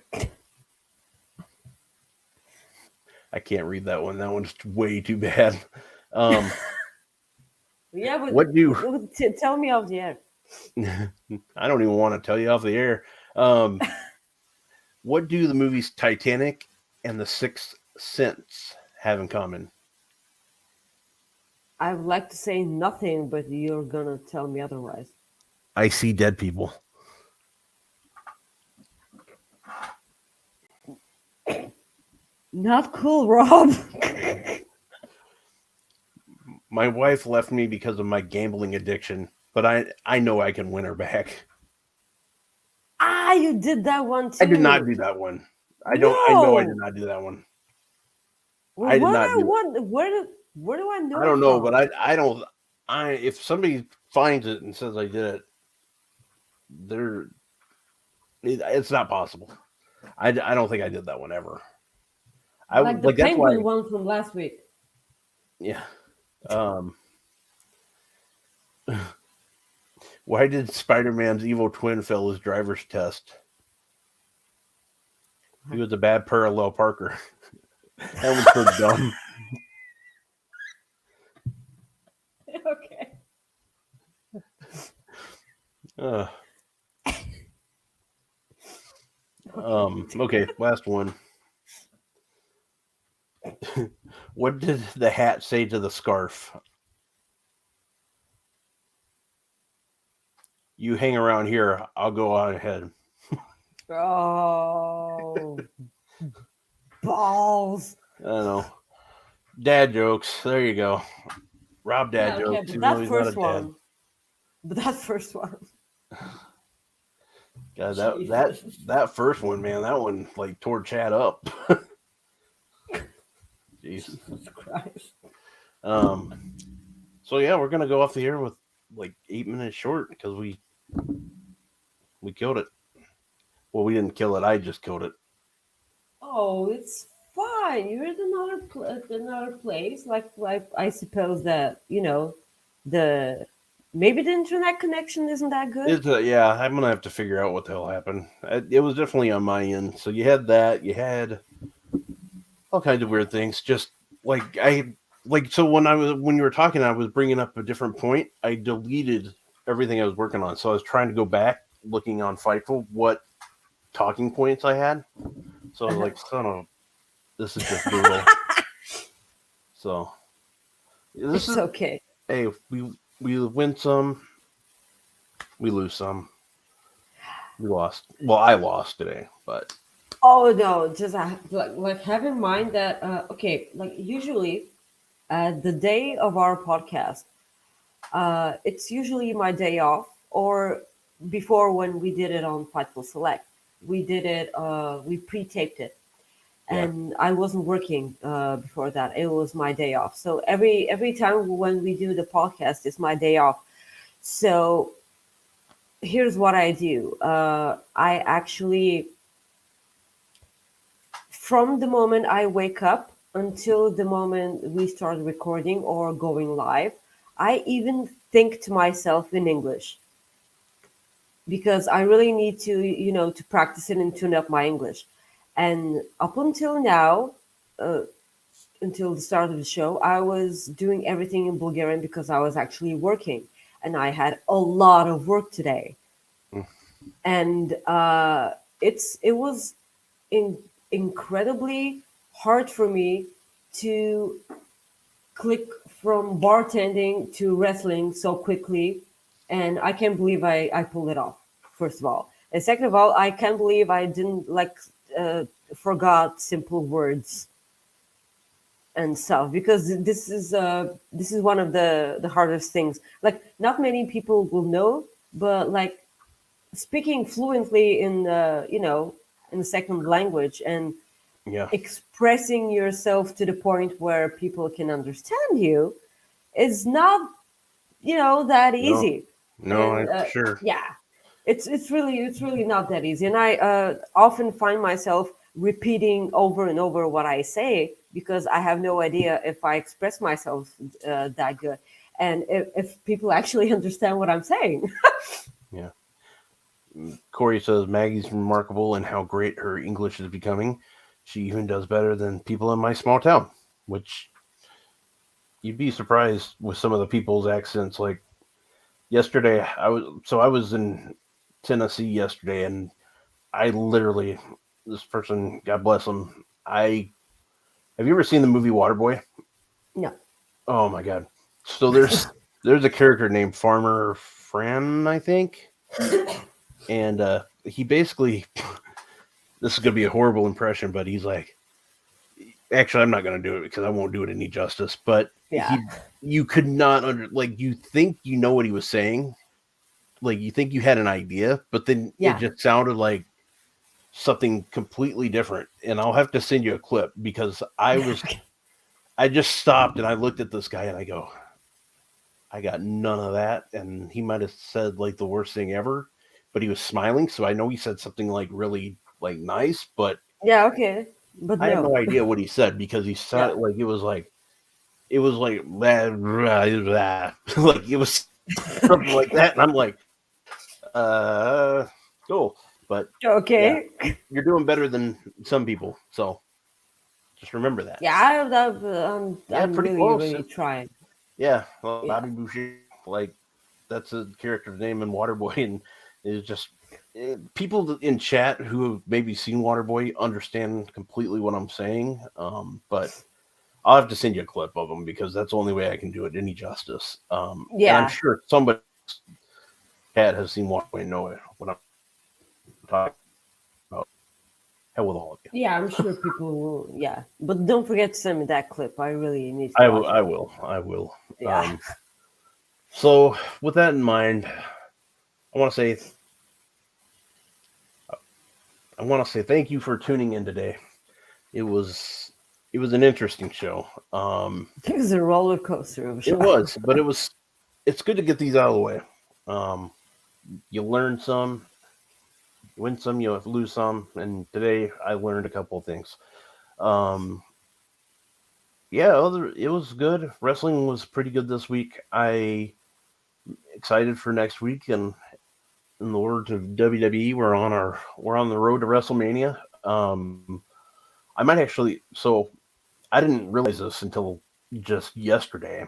Speaker 1: I can't read that one. That one's way too bad.
Speaker 2: Yeah, but
Speaker 1: what do
Speaker 2: tell me off the air.
Speaker 1: I don't even want to tell you off the air. What do the movies Titanic and The Sixth Sense have in common?
Speaker 2: I would like to say nothing, but you're gonna tell me otherwise.
Speaker 1: I see dead people.
Speaker 2: Not cool, Rob.
Speaker 1: My wife left me because of my gambling addiction, but I know I can win her back.
Speaker 2: You did that one too.
Speaker 1: I did not do that one. I know I did not do that one.
Speaker 2: Well, I did not do where do I know?
Speaker 1: I don't know, but I don't. If somebody finds it and says I did it, it's not possible. I don't think I did that one ever.
Speaker 2: Like the penguin one from last week.
Speaker 1: Yeah. Why did Spider-Man's evil twin fail his driver's test? He was a bad parallel parker. That one's so dumb.
Speaker 2: Okay.
Speaker 1: Uh, okay, last one. What did the hat say to the scarf? You hang around here, I'll go on ahead.
Speaker 2: Oh, balls.
Speaker 1: I don't know. Dad jokes. There you go. Rob dad
Speaker 2: Yeah, okay,
Speaker 1: jokes,
Speaker 2: but
Speaker 1: even though
Speaker 2: that
Speaker 1: he's not a
Speaker 2: first
Speaker 1: dad.
Speaker 2: one. But that first one.
Speaker 1: God,
Speaker 2: Jesus.
Speaker 1: that first one, man, that one like tore Chad up. Jeez.
Speaker 2: Jesus Christ.
Speaker 1: So yeah, we're gonna go off the air with like 8 minutes short because we killed it. Well, we didn't kill it. I just killed it.
Speaker 2: Oh, it's fine. You're at another place. Like I suppose that the maybe the internet connection isn't that good.
Speaker 1: It's yeah. I'm gonna have to figure out what the hell happened. It was definitely on my end. So you had that. You had all kinds of weird things. Just like so when you were talking, I was bringing up a different point. I deleted everything I was working on. So I was trying to go back, looking on Fightful, what talking points I had. So I was like, son of, this is just brutal. So this
Speaker 2: It's
Speaker 1: is
Speaker 2: okay.
Speaker 1: hey, we win some, we lose some. We lost. Well, I lost today, but
Speaker 2: Oh no, just like have in mind that okay, like usually the day of our podcast, it's usually my day off, or before when we did it on Fightful Select, we did it. We pre-taped it,
Speaker 1: yeah,
Speaker 2: and I wasn't working before that. It was my day off. So every time when we do the podcast, it's my day off. So here's what I do. I actually, from the moment I wake up until the moment we start recording or going live, I even think to myself in English because I really need to practice it and tune up my English. And up until now, uh, until the start of the show, I was doing everything in Bulgarian because I was actually working, and I had a lot of work today.
Speaker 1: mm,
Speaker 2: And it was in, incredibly hard for me to click from bartending to wrestling so quickly, and I can't believe I pulled it off. First of all, and second of all, I can't believe I didn't uh, forgot simple words and stuff because this is one of the hardest things. Like not many people will know, but like speaking fluently in in the second language and
Speaker 1: yeah.
Speaker 2: expressing yourself to the point where people can understand you is not that
Speaker 1: No,
Speaker 2: easy.
Speaker 1: no,
Speaker 2: And
Speaker 1: I'm sure.
Speaker 2: yeah, it's really not that easy, and I often find myself repeating over and over what I say because I have no idea if I express myself that good and if people actually understand what I'm saying.
Speaker 1: Yeah. Corey says Maggie's remarkable and how great her English is becoming. She even does better than people in my small town, which you'd be surprised with some of the people's accents. Like yesterday, I was in Tennessee yesterday, and I literally this person, God bless him. I have you ever seen the movie Waterboy?
Speaker 2: No.
Speaker 1: Oh my God! So there's a character named Farmer Fran, I think, and he basically this is gonna be a horrible impression, but he's like, actually, I'm not gonna do it because I won't do it any justice. But
Speaker 2: Yeah.
Speaker 1: you could not you think you know what he was saying, like you think you had an idea, but then it
Speaker 2: Yeah.
Speaker 1: just sounded like something completely different. And I'll have to send you a clip because I just stopped and I looked at this guy and I go, I got none of that. And he might have said like the worst thing ever, but he was smiling, so I know he said something like really like nice, but
Speaker 2: Yeah. Okay. But
Speaker 1: I have
Speaker 2: no.
Speaker 1: no idea what he said because he
Speaker 2: Yeah.
Speaker 1: sounded like it was like blah, blah, blah. Like it was something like that, and I'm like, cool, but yeah,
Speaker 2: Okay.
Speaker 1: you're doing better than some people, so Just remember that.
Speaker 2: Yeah, I'm
Speaker 1: pretty
Speaker 2: really,
Speaker 1: close.
Speaker 2: really trying.
Speaker 1: Yeah, well,
Speaker 2: Yeah.
Speaker 1: Bobby Boucher, like that's a character's name in Waterboy, and it's just people in chat who have maybe seen Waterboy understand completely what I'm saying. But I'll have to send you a clip of him because that's the only way I can do it any justice. And I'm
Speaker 2: Yeah.
Speaker 1: sure somebody has seen Waterboy and know what I'm talking about. Hell with all of you.
Speaker 2: Yeah, I'm sure people will. Yeah, but don't forget to send me that clip. I really need to
Speaker 1: I
Speaker 2: watch
Speaker 1: will.
Speaker 2: it.
Speaker 1: I will.
Speaker 2: Yeah.
Speaker 1: So with that in mind, I want to say thank you for tuning in today. It was an interesting show.
Speaker 2: It was a roller coaster of a show.
Speaker 1: It was, but it's good to get these out of the way. You learn some, you win some, you lose some, and today I learned a couple of things. It was good. Wrestling was pretty good this week. I excited for next week, and in the words of WWE, we're on the road to WrestleMania. I might actually. So I didn't realize this until just yesterday.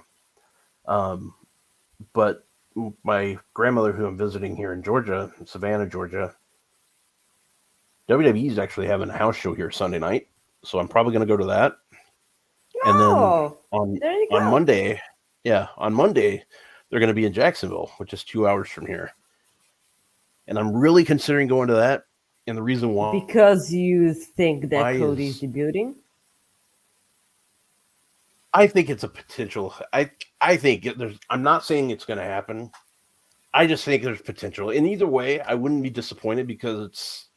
Speaker 1: But my grandmother, who I'm visiting here in Georgia, Savannah, Georgia, WWE is actually having a house show here Sunday night, so I'm probably going to go to that. And then
Speaker 2: Oh,
Speaker 1: on
Speaker 2: there you
Speaker 1: on
Speaker 2: go.
Speaker 1: Monday, on Monday they're going to be in Jacksonville, which is 2 hours from here. And I'm really considering going to that. And the reason why
Speaker 2: Because you think that Cody's
Speaker 1: is
Speaker 2: debuting?
Speaker 1: I think it's a potential. I think there's. I'm not saying it's going to happen. I just think there's potential. And either way, I wouldn't be disappointed because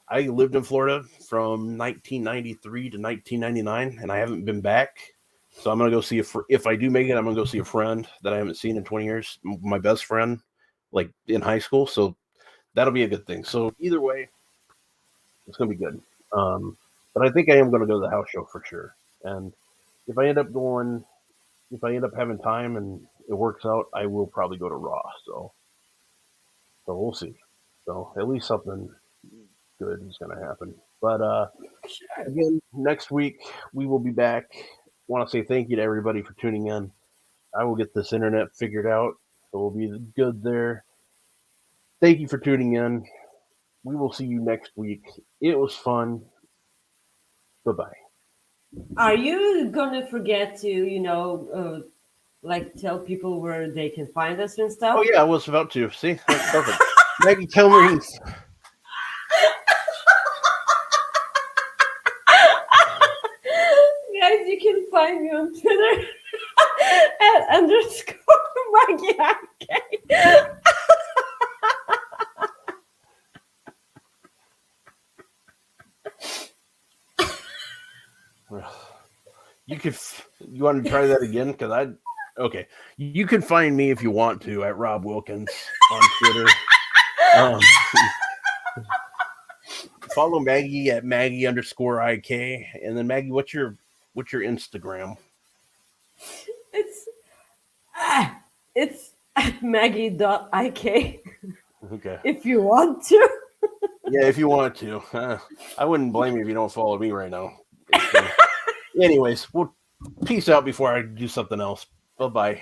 Speaker 1: I lived in Florida from 1993 to 1999, and I haven't been back. So I'm going to go see if I do make it, I'm going to go see a friend that I haven't seen in 20 years, my best friend, like in high school. So that'll be a good thing. So either way, it's going to be good. But I think I am going to go to the house show for sure. And if I end up having time and it works out, I will probably go to Raw. So we'll see. So at least something good is going to happen. But
Speaker 2: Sure.
Speaker 1: again, next week we will be back. Want to say thank you to everybody for tuning in. I will get this internet figured out, so we'll be good there. Thank you for tuning in. We will see you next week. It was fun. Bye-bye.
Speaker 2: Are you gonna forget to, like tell people where they can find us and stuff?
Speaker 1: Oh, yeah, I was about to. See? That's perfect. Maggie, tell Maurice.
Speaker 2: Guys, you can find me on Twitter at _Maggie.
Speaker 1: You want to try that again? Okay. You can find me if you want to at Rob Wilkins on Twitter. Follow Maggie at Maggie_IK. And then Maggie, what's your Instagram?
Speaker 2: It's at Maggie.ik.
Speaker 1: Okay.
Speaker 2: If you want to.
Speaker 1: Yeah, if you want to. I wouldn't blame you if you don't follow me right now. Anyways, we'll peace out before I do something else. Bye-bye.